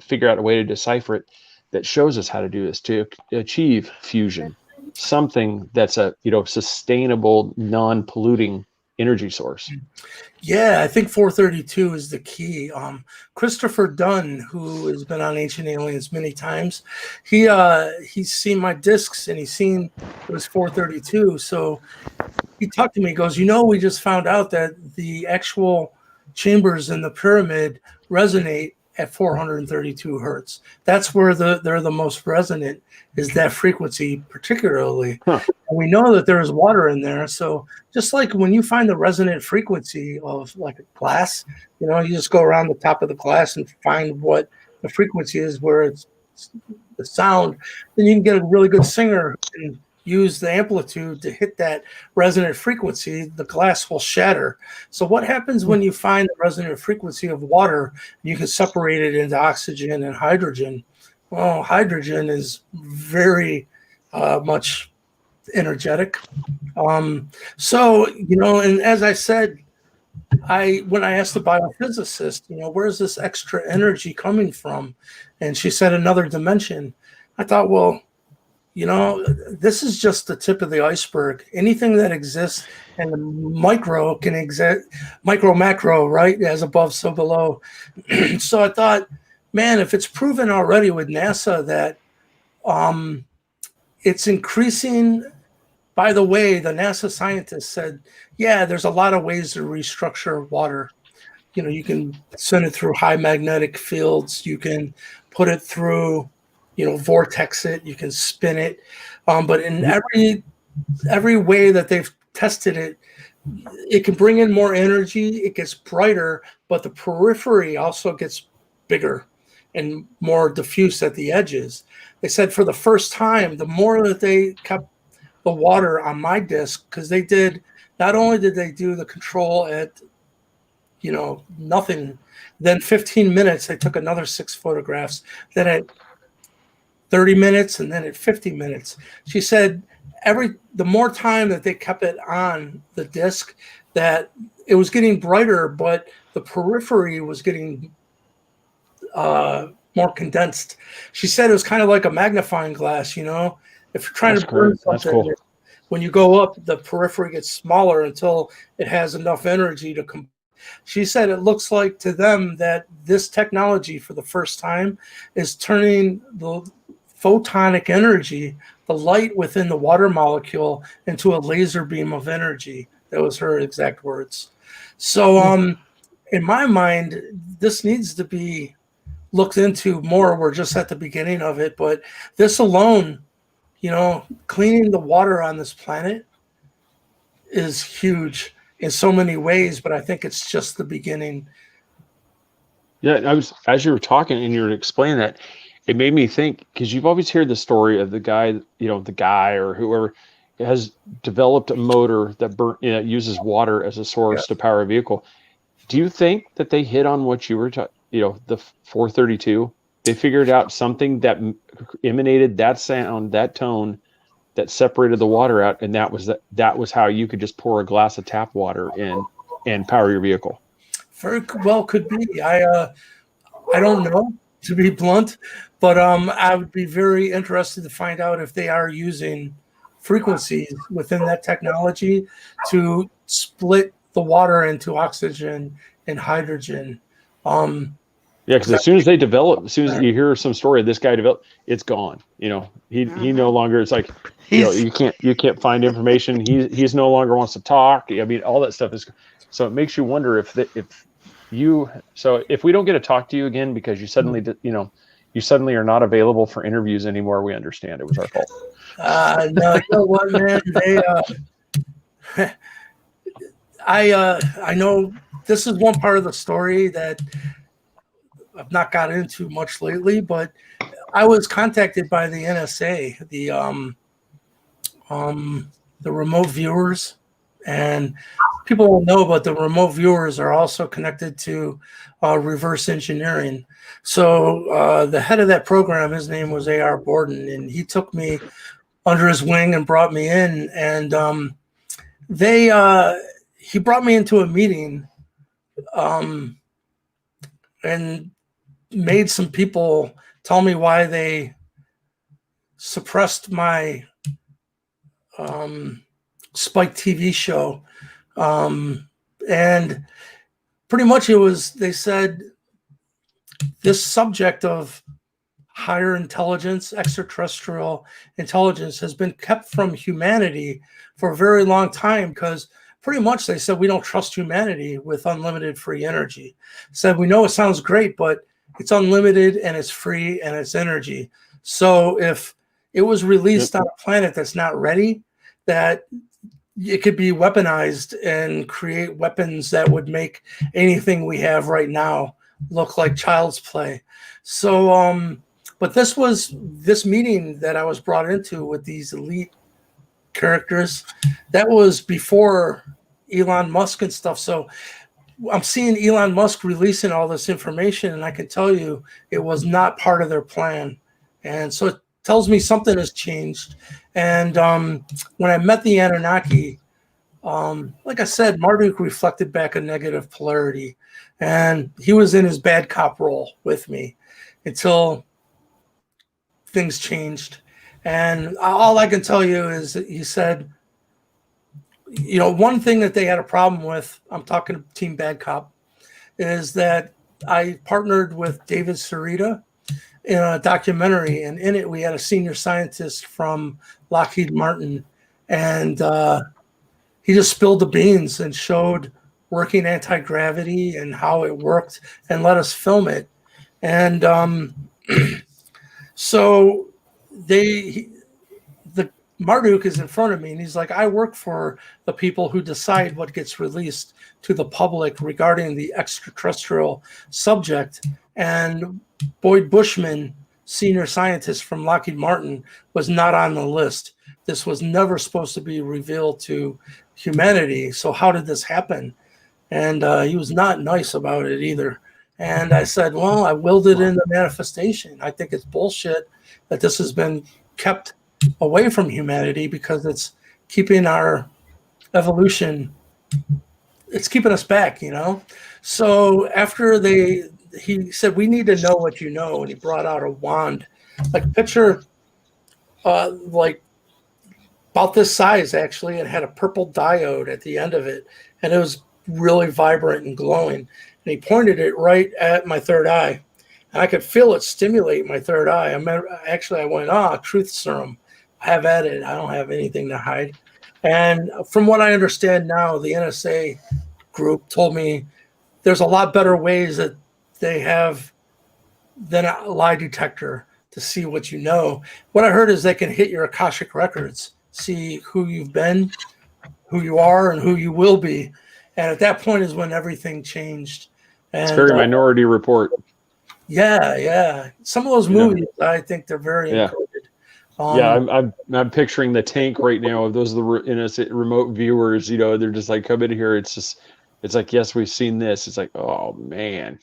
figure out a way to decipher it, that shows us how to do this, to achieve fusion, something that's a, sustainable, non-polluting energy source. Yeah, I think 432 is the key. Christopher Dunn, who has been on Ancient Aliens many times, he's seen my discs and he's seen it was 432. So he talked to me, he goes, we just found out that the actual chambers in the pyramid resonate at 432 hertz. That's where they're the most resonant, is that frequency particularly. And we know that there is water in there. So just like when you find the resonant frequency of like a glass, you just go around the top of the glass and find what the frequency is where it's the sound, then you can get a really good singer and use the amplitude to hit that resonant frequency. The glass will shatter. So what happens when you find the resonant frequency of water? You can separate it into oxygen and hydrogen. Well, hydrogen is very much energetic. So, and as I said, when I asked the biophysicist, where's this extra energy coming from? And she said another dimension. I thought, well, this is just the tip of the iceberg. Anything that exists and the micro can exist, micro, macro, right? As above, so below. So I thought, man, if it's proven already with NASA that it's increasing. By the way, the NASA scientists said, yeah, there's a lot of ways to restructure water. You can send it through high magnetic fields. You can put it through, vortex it. You can spin it. But in every way that they've tested it, it can bring in more energy. It gets brighter, but the periphery also gets bigger and more diffuse at the edges. They said for the first time, the more that they kept the water on my disc, because not only did they do the control at nothing, then 15 minutes they took another 6 photographs, then at 30 minutes, and then at 50 minutes. She said the more time that they kept it on the disc, that it was getting brighter, but the periphery was getting more condensed. She said it was kind of like a magnifying glass, if you're trying to burn something, cool. When you go up, the periphery gets smaller until it has enough energy to come. She said it looks like to them that this technology for the first time is turning the photonic energy, the light within the water molecule, into a laser beam of energy. That was her exact words. So in my mind, this needs to be looked into more. We're just at the beginning of it, but this alone, cleaning the water on this planet is huge in so many ways, but I think it's just the beginning. Yeah, as you were talking and you were explaining that, it made me think, because you've always heard the story of the guy or whoever has developed a motor that uses water as a source to power a vehicle. Do you think that they hit on what you were the 432? They figured out something that emanated that sound, that tone, that separated the water out, and that was how you could just pour a glass of tap water in and power your vehicle. Very well could be. I don't know, to be blunt, but I would be very interested to find out if they are using frequencies within that technology to split the water into oxygen and hydrogen. Yeah, because as soon as you hear some story of this guy developed, it's gone. He no longer. It's like you can't find information. He's no longer wants to talk. I mean, all that stuff is. So it makes you wonder if we don't get to talk to you again because you suddenly are not available for interviews anymore. We understand it was our fault. No, you know what, man? I know this is one part of the story that I've not got into much lately, but I was contacted by the NSA, the remote viewers, and people don't know, but the remote viewers are also connected to reverse engineering. So the head of that program, his name was A.R. Borden, and he took me under his wing and brought me in, and he brought me into a meeting and made some people tell me why they suppressed my Spike TV show And pretty much they said this subject of higher intelligence, extraterrestrial intelligence, has been kept from humanity for a very long time, because pretty much they said we don't trust humanity with unlimited free energy. Said we know it sounds great, but it's unlimited and it's free and it's energy. So if it was released on a planet that's not ready, that it could be weaponized and create weapons that would make anything we have right now look like child's play. So, but this meeting that I was brought into with these elite characters, that was before Elon Musk and stuff. So I'm seeing Elon Musk releasing all this information, and I can tell you it was not part of their plan. And so it tells me something has changed. And when I met the Anunnaki, like I said, Marduk reflected back a negative polarity, and he was in his bad cop role with me until things changed. And all I can tell you is that he said, one thing that they had a problem with, I'm talking to Team Bad Cop, is that I partnered with David Sarita in a documentary, and in it we had a senior scientist from Lockheed Martin, and he just spilled the beans and showed working anti-gravity and how it worked and let us film it. And so the Marduk is in front of me, and he's like, I work for the people who decide what gets released to the public regarding the extraterrestrial subject. And Boyd Bushman, senior scientist from Lockheed Martin, was not on the list. This was never supposed to be revealed to humanity. So how did this happen? And he was not nice about it either. And I said, well, I willed it into manifestation. I think it's bullshit that this has been kept away from humanity, because it's keeping our evolution, it's keeping us back, So after he said, we need to know what you know, and he brought out a wand, like picture, like about this size actually. It had a purple diode at the end of it, and it was really vibrant and glowing. And he pointed it right at my third eye, and I could feel it stimulate my third eye. I went, truth serum. Have at it. I don't have anything to hide. And from what I understand now, the NSA group told me there's a lot better ways that they have than a lie detector to see what you know. What I heard is they can hit your Akashic records, see who you've been, who you are, and who you will be. And at that point is when everything changed. And, it's very Minority Report. Yeah. Some of those movies, I think they're very encoded. I'm picturing the tank right now of those innocent remote viewers. They're just like, come in here. It's like, yes, we've seen this. It's like, oh man.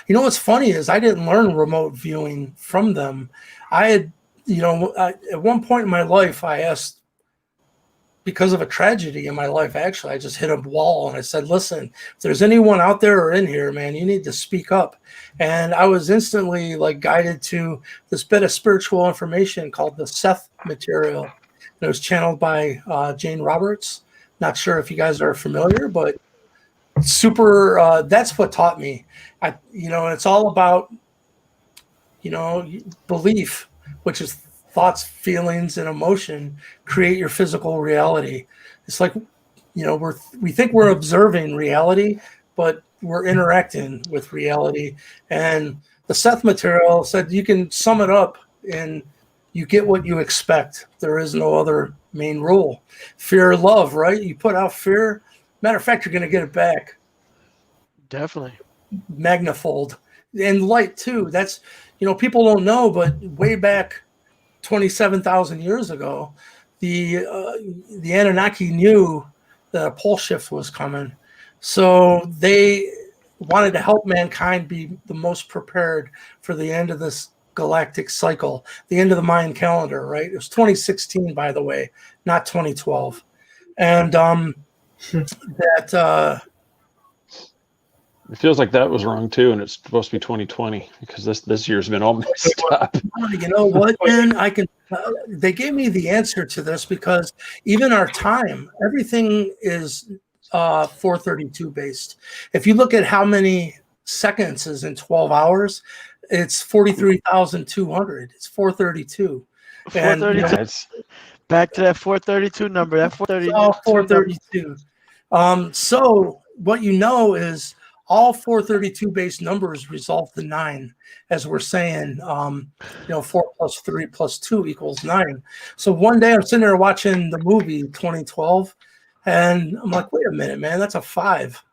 What's funny is I didn't learn remote viewing from them. I had, at one point in my life, I asked, because of a tragedy in my life, actually, I just hit a wall and I said, listen, if there's anyone out there or in here, man, you need to speak up. And I was instantly guided to this bit of spiritual information called the Seth material. And it was channeled by Jane Roberts. Not sure if you guys are familiar, but super, that's what taught me. It's all about, belief, which is thoughts, feelings, and emotion create your physical reality. It's like, we think we're observing reality, but we're interacting with reality. And the Seth material said you can sum it up in you get what you expect. There is no other main rule. Fear, love, right? You put out fear. Matter of fact, you're going to get it back. Definitely. Magnifold. And light, too. That's, people don't know, but way back 27,000 years ago, the Anunnaki knew that a pole shift was coming. So they wanted to help mankind be the most prepared for the end of this galactic cycle, the end of the Mayan calendar, right? It was 2016, by the way, not 2012. And it feels like that was wrong too, and it's supposed to be 2020 because this year's been all messed up. You know what, man? They gave me the answer to this, because even our time, everything is 432 based. If you look at how many seconds is in 12 hours, it's 43,200. It's 432. And 432. It's Back to that 432 number. That it's all 432 number. 432. So what you know is all 432 base numbers resolve to 9, as we're saying. 4 plus 3 plus 2 equals 9. So one day I'm sitting there watching the movie 2012, and I'm like, wait a minute, man, that's a 5.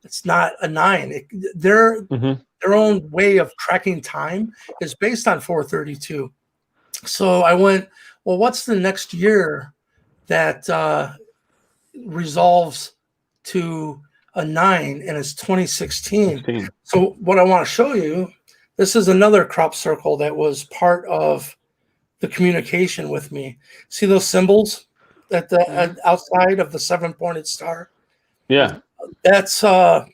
It's not a 9. Their own way of tracking time is based on 432. So I went, well, what's the next year that resolves to a 9? And it's 2016. 16. So what I want to show you, this is another crop circle that was part of the communication with me. See those symbols at the outside of the 7-pointed star? Yeah. That's Baktun.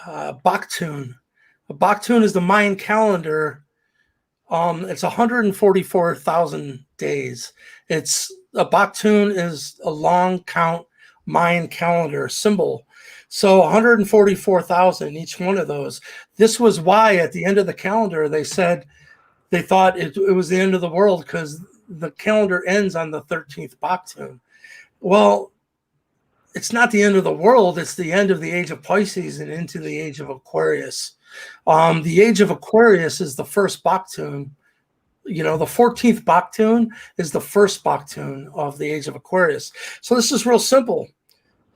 A Baktun is the Mayan calendar. It's 144,000 days. It's a Baktun is a long count Mayan calendar symbol. So 144,000 each one of those. This was why at the end of the calendar they said they thought it was the end of the world, because the calendar ends on the 13th Baktun. Well, it's not the end of the world. It's the end of the age of Pisces and into the age of Aquarius. The age of Aquarius is the first Baktun. The 14th Baktun is the first Baktun of the age of Aquarius. So this is real simple.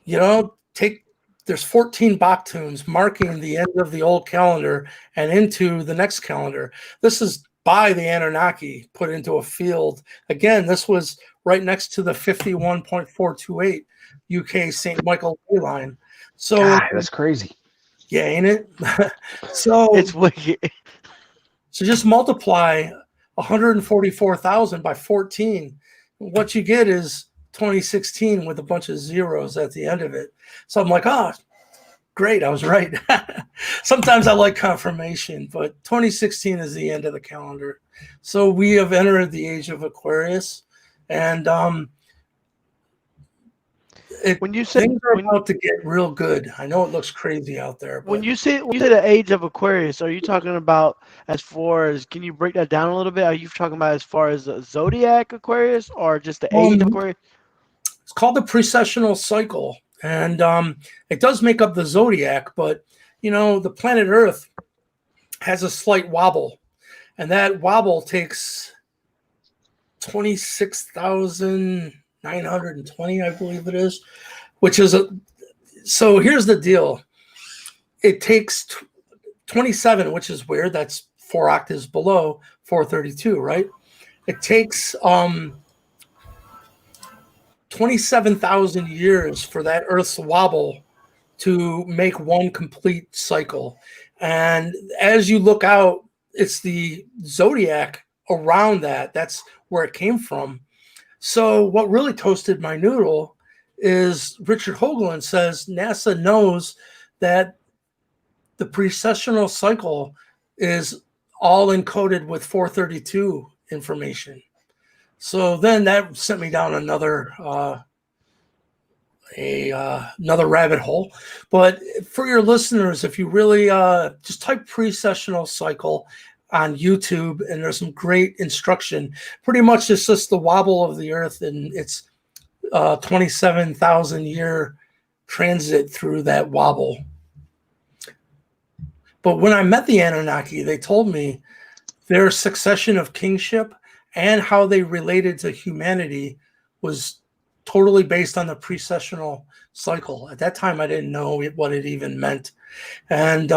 There's 14 Baktuns marking the end of the old calendar and into the next calendar. This is by the Anunnaki put into a field. Again, this was right next to the 51.428 UK St. Michael Way line. So God, that's crazy. Yeah, ain't it? So It's wicked. So just multiply 144,000 by 14. What you get is 2016 with a bunch of zeros at the end of it. So I'm like, great, I was right. Sometimes I like confirmation, but 2016 is the end of the calendar. So we have entered the age of Aquarius, and things are about to get real good. I know it looks crazy out there. But when you say the age of Aquarius, are you talking about as far as, can you break that down a little bit? Are you talking about as far as the zodiac Aquarius or just the age of Aquarius? It's called the precessional cycle, and it does make up the zodiac, but the planet Earth has a slight wobble, and that wobble takes 26,920, I believe it is, which is so here's the deal. It takes 27, which is weird. That's 4 octaves below 432, right? It takes 27,000 years for that Earth's wobble to make one complete cycle. And as you look out, it's the zodiac around that. That's where it came from. So what really toasted my noodle is Richard Hoagland says NASA knows that the precessional cycle is all encoded with 432 information. So then that sent me down another rabbit hole. But for your listeners, if you really just type precessional cycle on YouTube, and there's some great instruction. Pretty much it's just the wobble of the Earth and its 27,000 year transit through that wobble. But when I met the Anunnaki, they told me their succession of kingship and how they related to humanity was totally based on the precessional cycle. At that time, I didn't know what it even meant. And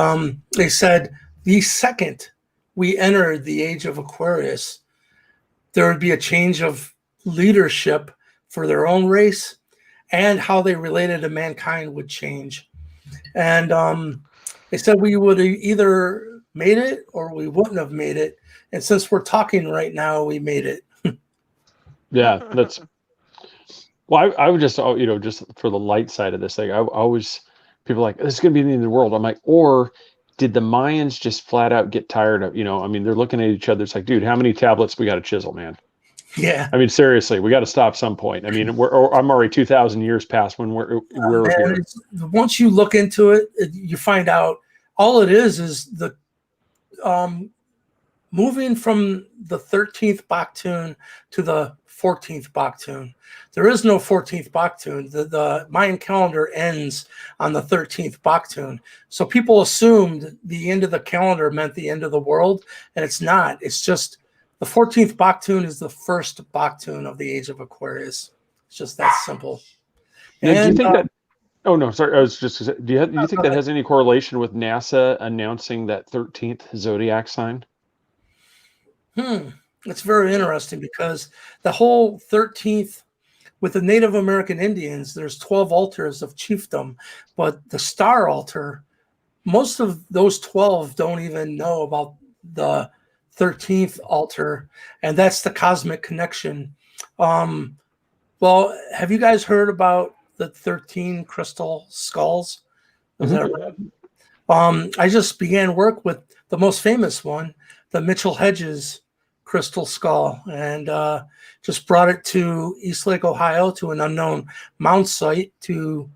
they said the second we entered the age of Aquarius, there would be a change of leadership for their own race, and how they related to mankind would change. And they said we would have either made it or we wouldn't have made it. And since we're talking right now, we made it. Yeah, that's. Well, I would just, just for the light side of this thing, I always, people are like, this is going to be the end of the world. I'm like, or did the Mayans just flat out get tired of, they're looking at each other. It's like, dude, how many tablets we got to chisel, man? Yeah. I mean, seriously, we got to stop some point. I mean, I'm already 2,000 years past when we're here. Once you look into it, you find out all it is the moving from the 13th Baktun to the 14th Baktun. There is no 14th Baktun. The Mayan calendar ends on the 13th Baktun. So people assumed the end of the calendar meant the end of the world, and it's not. It's just the 14th Baktun is the first Baktun of the age of Aquarius. It's just that simple. Now, do you think that? Oh no, sorry. I was just. Do you think that has any correlation with NASA announcing that 13th zodiac sign? It's very interesting because the whole 13th, with the Native American Indians, there's 12 altars of chiefdom, but the star altar, most of those 12 don't even know about the 13th altar, and that's the cosmic connection. Well, have you guys heard about the 13 crystal skulls? Is that right? I just began work with the most famous one, the Mitchell Hedges crystal skull, and just brought it to East Lake, Ohio, to an unknown mount site to,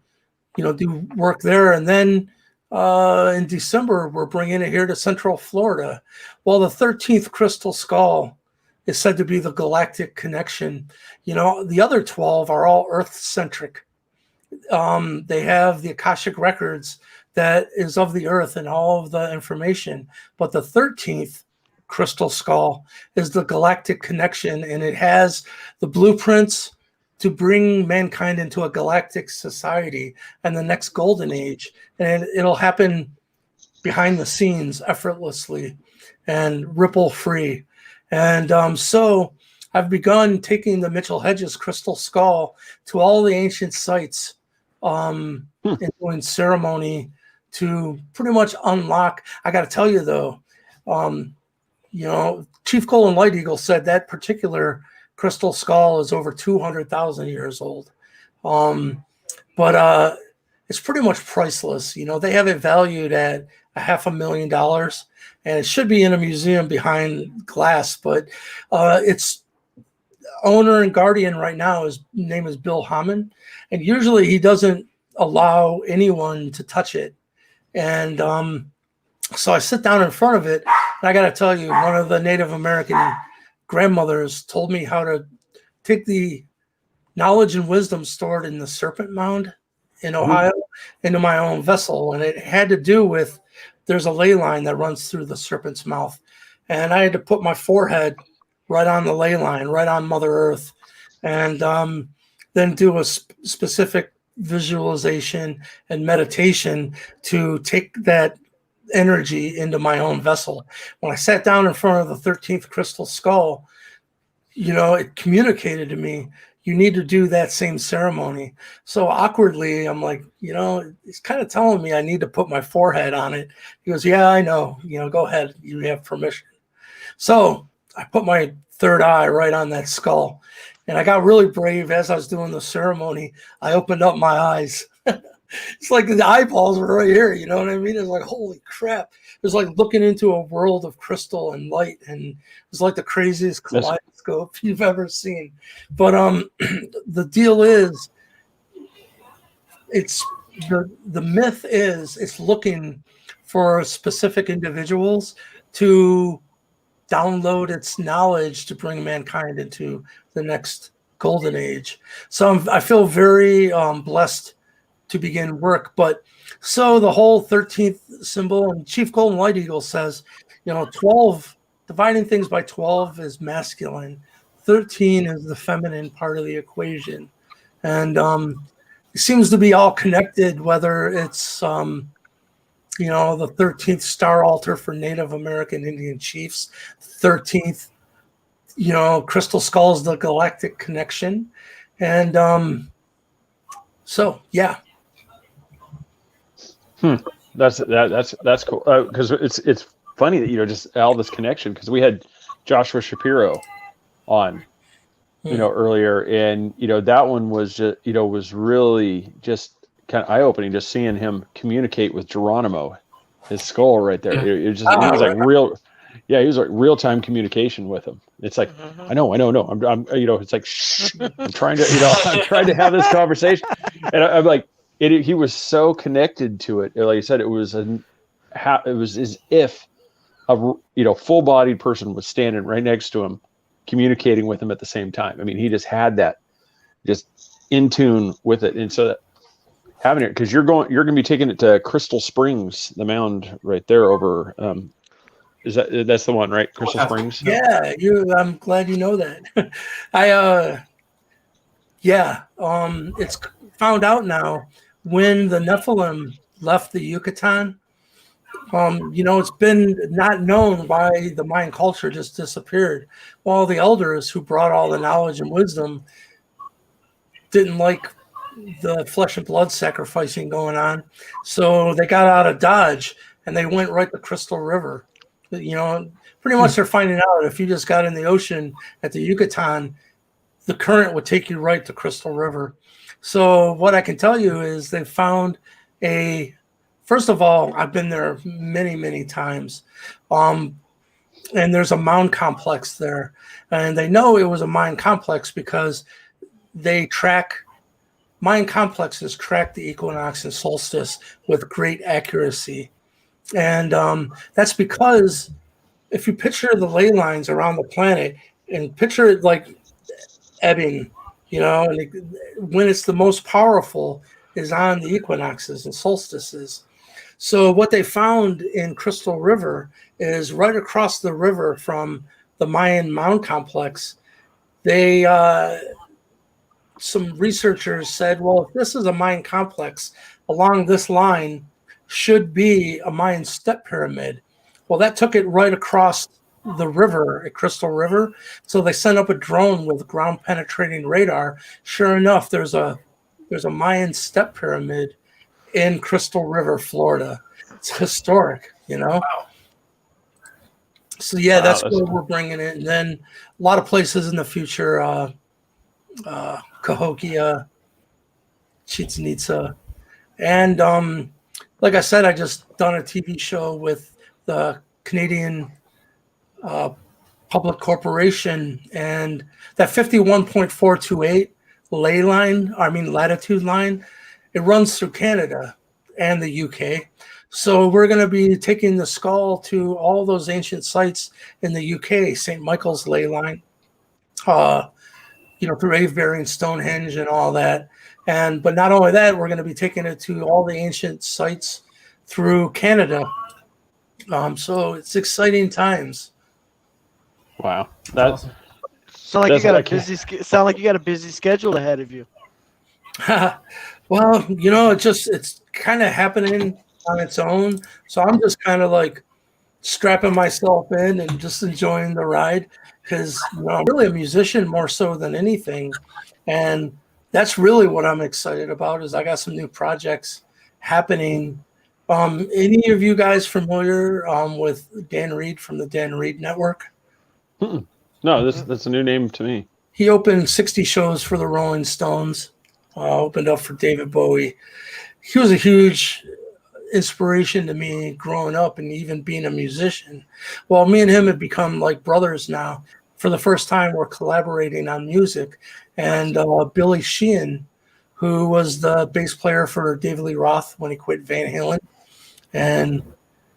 do work there. And then in December, we're bringing it here to Central Florida. Well, the 13th crystal skull is said to be the galactic connection. The other 12 are all Earth-centric. They have the Akashic records that is of the Earth and all of the information. But the 13th crystal skull is the galactic connection, and it has the blueprints to bring mankind into a galactic society and the next golden age. And it'll happen behind the scenes effortlessly and ripple free. And so I've begun taking the Mitchell Hedges crystal skull to all the ancient sites and doing ceremony to pretty much unlock. I got to tell you though, Chief Colin Light Eagle said that particular crystal skull is over 200,000 years old. But it's pretty much priceless. They have it valued at $500,000, and it should be in a museum behind glass. But its owner and guardian right now, his name is Bill Hammond, and usually he doesn't allow anyone to touch it. And so I sit down in front of it, and I got to tell you, one of the Native American grandmothers told me how to take the knowledge and wisdom stored in the Serpent Mound in Ohio into my own vessel. And it had to do with, there's a ley line that runs through the serpent's mouth. And I had to put my forehead right on the ley line, right on Mother Earth, and then do a specific visualization and meditation to take that energy into my own vessel. When I sat down in front of the 13th crystal skull, it communicated to me, you need to do that same ceremony. So awkwardly, I'm like, it's kind of telling me I need to put my forehead on it. He goes, yeah, I know, go ahead. You have permission. So I put my third eye right on that skull, and I got really brave as I was doing the ceremony. I opened up my eyes. It's like the eyeballs were right here. You know what I mean? It's like, holy crap. It was like looking into a world of crystal and light. And it was like the craziest kaleidoscope you've ever seen. But the deal is, it's the myth is it's looking for specific individuals to download its knowledge to bring mankind into the next golden age. So I feel very blessed to begin work. But so the whole 13th symbol, and Chief Golden Light Eagle says, 12, dividing things by 12 is masculine. 13 is the feminine part of the equation. And it seems to be all connected, whether it's, the 13th star altar for Native American Indian chiefs, 13th, crystal skulls, the galactic connection. And so, yeah. That's cool, because it's funny that just all this connection, because we had Joshua Shapiro on earlier, and that one was just was really just kind of eye-opening, just seeing him communicate with Geronimo, his skull right there. It was like real. Yeah, he was like real time communication with him. It's like, I know. I'm it's like, shh, I'm trying to, I'm trying to have this conversation, and I'm like, he was so connected to it. Like I said, it was as if a full bodied person was standing right next to him, communicating with him at the same time. I mean, he just had that, just in tune with it, and so that having it, because you're going to be taking it to Crystal Springs, the mound right there over. That's the one, right? Crystal Springs. Yeah, I'm glad you know that. It's found out now when the Nephilim left the Yucatan. It's been not known why the Mayan culture just disappeared. Well, the elders who brought all the knowledge and wisdom didn't like the flesh and blood sacrificing going on, so they got out of Dodge and they went right to Crystal River. Pretty much they're finding out if you just got in the ocean at the Yucatan, the current would take you right to Crystal River. So what I can tell you is they found first of all, I've been there many, many times. And there's a mound complex there. And they know it was a Mayan complex because Mayan complexes track the equinox and solstice with great accuracy. And that's because if you picture the ley lines around the planet and picture it like ebbing, and when it's the most powerful is on the equinoxes and solstices. So what they found in Crystal River is right across the river from the Mayan mound complex. Some researchers said, well, if this is a Mayan complex, along this line should be a Mayan step pyramid. Well, that took it right across the river at Crystal River. So they sent up a drone with ground penetrating radar. Sure enough, there's a Mayan step pyramid in Crystal River, Florida. It's historic, Wow. So yeah, that's where we're bringing it. And then a lot of places in the future, Cahokia, Chichen Itza, and like I said, I just done a TV show with the Canadian Public Corporation, and that 51.428 latitude line, it runs through Canada and the UK. So we're going to be taking the skull to all those ancient sites in the UK, St. Michael's ley line, through Avebury and Stonehenge and all that. But not only that, we're going to be taking it to all the ancient sites through Canada. So it's exciting times. Wow, that's sound like you got a busy schedule ahead of you. Well, it's kind of happening on its own. So I'm just kind of like strapping myself in and just enjoying the ride because I'm really a musician more so than anything. And that's really what I'm excited about is I got some new projects happening. Any of you guys familiar with Dan Reed from the Dan Reed Network? No, that's a new name to me. He opened 60 shows for the Rolling Stones, opened up for David Bowie. He was a huge inspiration to me growing up and even being a musician. Well, me and him have become like brothers now. For the first time, we're collaborating on music. And Billy Sheehan, who was the bass player for David Lee Roth when he quit Van Halen, and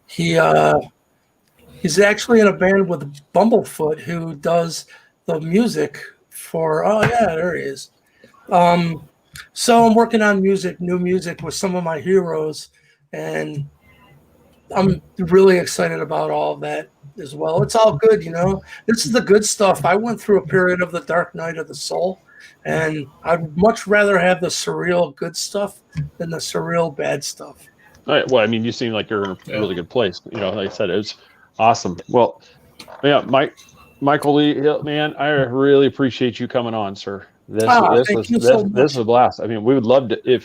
he's actually in a band with Bumblefoot, who does the music for. Oh yeah, there he is. So I'm working on new music with some of my heroes, and I'm really excited about all of that as well. It's all good, This is the good stuff. I went through a period of the dark night of the soul, and I'd much rather have the surreal good stuff than the surreal bad stuff. All right. Well, I mean, you seem like you're in a really good place. Like I said, it's awesome. Well, yeah, Michael Lee, man, I really appreciate you coming on, sir. This was a blast. I mean, we would love to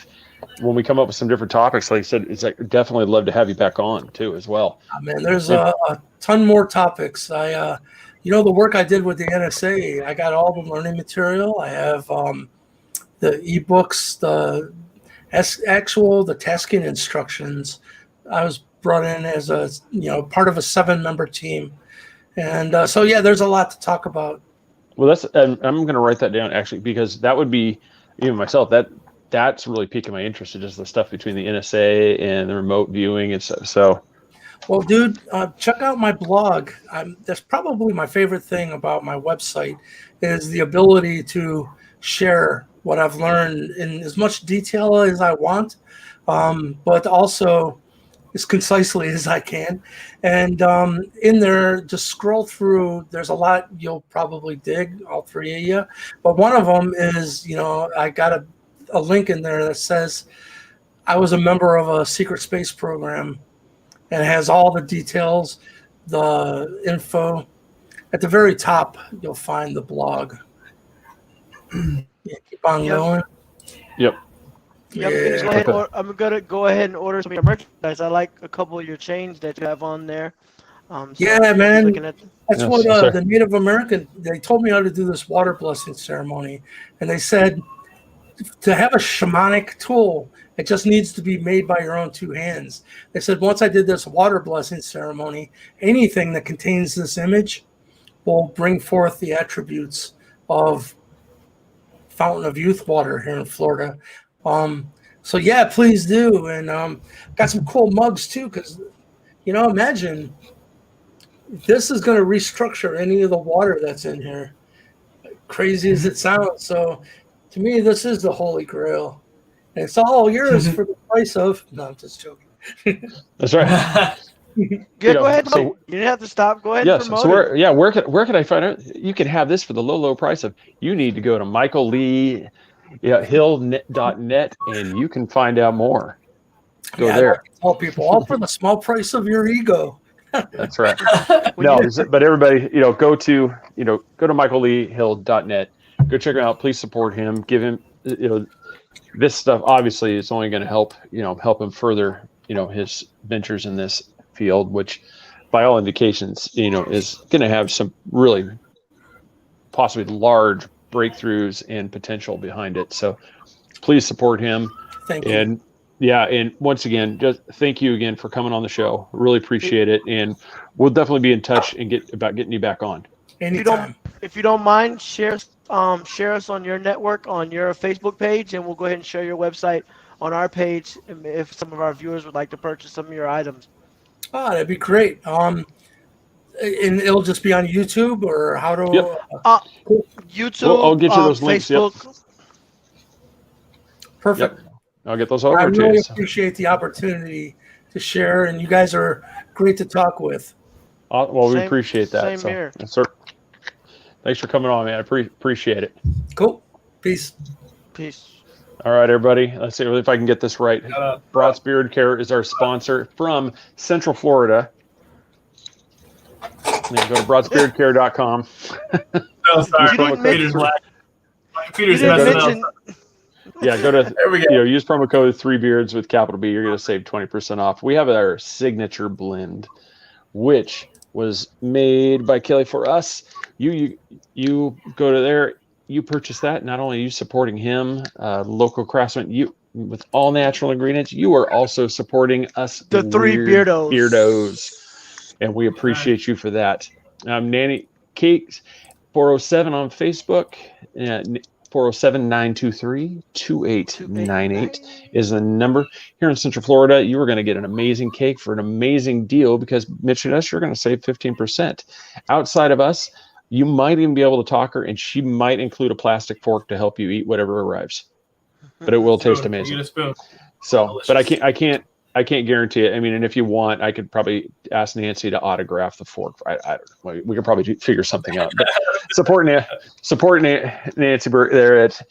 when we come up with some different topics, like I said, it's like definitely love to have you back on too as well. Man, there's a ton more topics. I the work I did with the NSA, I got all the learning material. I have the ebooks, the tasking instructions. I was brought in as a part of a 7-member team, and so yeah, there's a lot to talk about. Well, I'm going to write that down actually, because that would be, even myself, that's really piquing my interest in just the stuff between the NSA and the remote viewing and stuff. So, well, dude, check out my blog. That's probably my favorite thing about my website is the ability to share what I've learned in as much detail as I want, but also as concisely as I can. And in there, just scroll through. There's a lot you'll probably dig, all three of you. But one of them is, I got a link in there that says I was a member of a secret space program, and it has all the details, the info. At the very top, you'll find the blog. Yeah, keep on going. Yep. Yep. Yeah. I'm gonna go ahead and order some of your merchandise. I like a couple of your chains that you have on there. Yeah, man. That's what sorry. the Native American, they told me how to do this water blessing ceremony. And they said to have a shamanic tool, it just needs to be made by your own two hands. They said once I did this water blessing ceremony, anything that contains this image will bring forth the attributes of Fountain of Youth water here in Florida. So yeah, please do. And got some cool mugs too, because imagine this is going to restructure any of the water that's in here, crazy as it sounds. So to me, this is the holy grail, and it's all yours for the price of. No, I'm just joking. That's right. Go ahead. So, you didn't have to stop. Go ahead. Yes. And promote so where can I find it? You can have this for the low price of. You need to go to Michael Lee. Hill.net, and you can find out more. Go there. Tell people all for the small price of your ego. That's right. But everybody, go to michaelleehill.net. Go check him out. Please support him. Give him, this stuff. Obviously, is only going to help him further, his ventures in this field, which, by all indications, is going to have some really possibly large breakthroughs and potential behind it. So please support him. Thank you. And and once again, just thank you again for coming on the show. Really appreciate it. And we'll definitely be in touch and getting you back on. Anytime. If you don't mind, share us on your network, on your Facebook page, and we'll go ahead and share your website on our page if some of our viewers would like to purchase some of your items. Oh, that'd be great. And it'll just be on YouTube, or how to? YouTube. Well, I'll get you those links. Facebook. Yep. Perfect. Yep. I'll get those over to you. I really appreciate the opportunity to share, and you guys are great to talk with. Well, we appreciate that. Same here. Thanks for coming on, man. I appreciate it. Cool. Peace. All right, everybody. Let's see if I can get this right. Broad's Beard Care is our sponsor from Central Florida. You can go to broadsbeardcare.com. Oh, sorry. Peter's messing up. Yeah, go to use promo code 3beards with capital B. You're going to save 20% off. We have our signature blend, which was made by Kelly for us. You go to there, you purchase that. Not only are you supporting him, local craftsman, you with all natural ingredients, you are also supporting us, the three beardos, and we appreciate you for that. Nanny Cakes 407 on Facebook. 407-923-2898 is the number. Here in Central Florida, you are going to get an amazing cake for an amazing deal because mentioning us, you're going to save 15%. Outside of us, you might even be able to talk her, and she might include a plastic fork to help you eat whatever arrives. But it will taste amazing. Get a spoon. So, delicious. But I can't guarantee it. I mean, and if you want, I could probably ask Nancy to autograph the fork. I don't know. We could probably figure something out. But support Nancy there at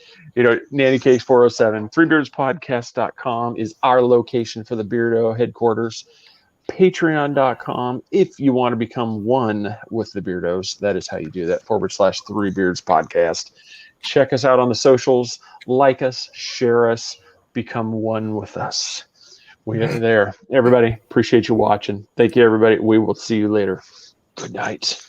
Nanny Cakes 407. 3beardspodcast.com is our location for the Beardo headquarters. Patreon.com. If you want to become one with the Beardos, that is how you do that. /3 Beards Podcast. Check us out on the socials. Like us, share us, become one with us. We are there. Everybody, appreciate you watching. Thank you, everybody. We will see you later. Good night.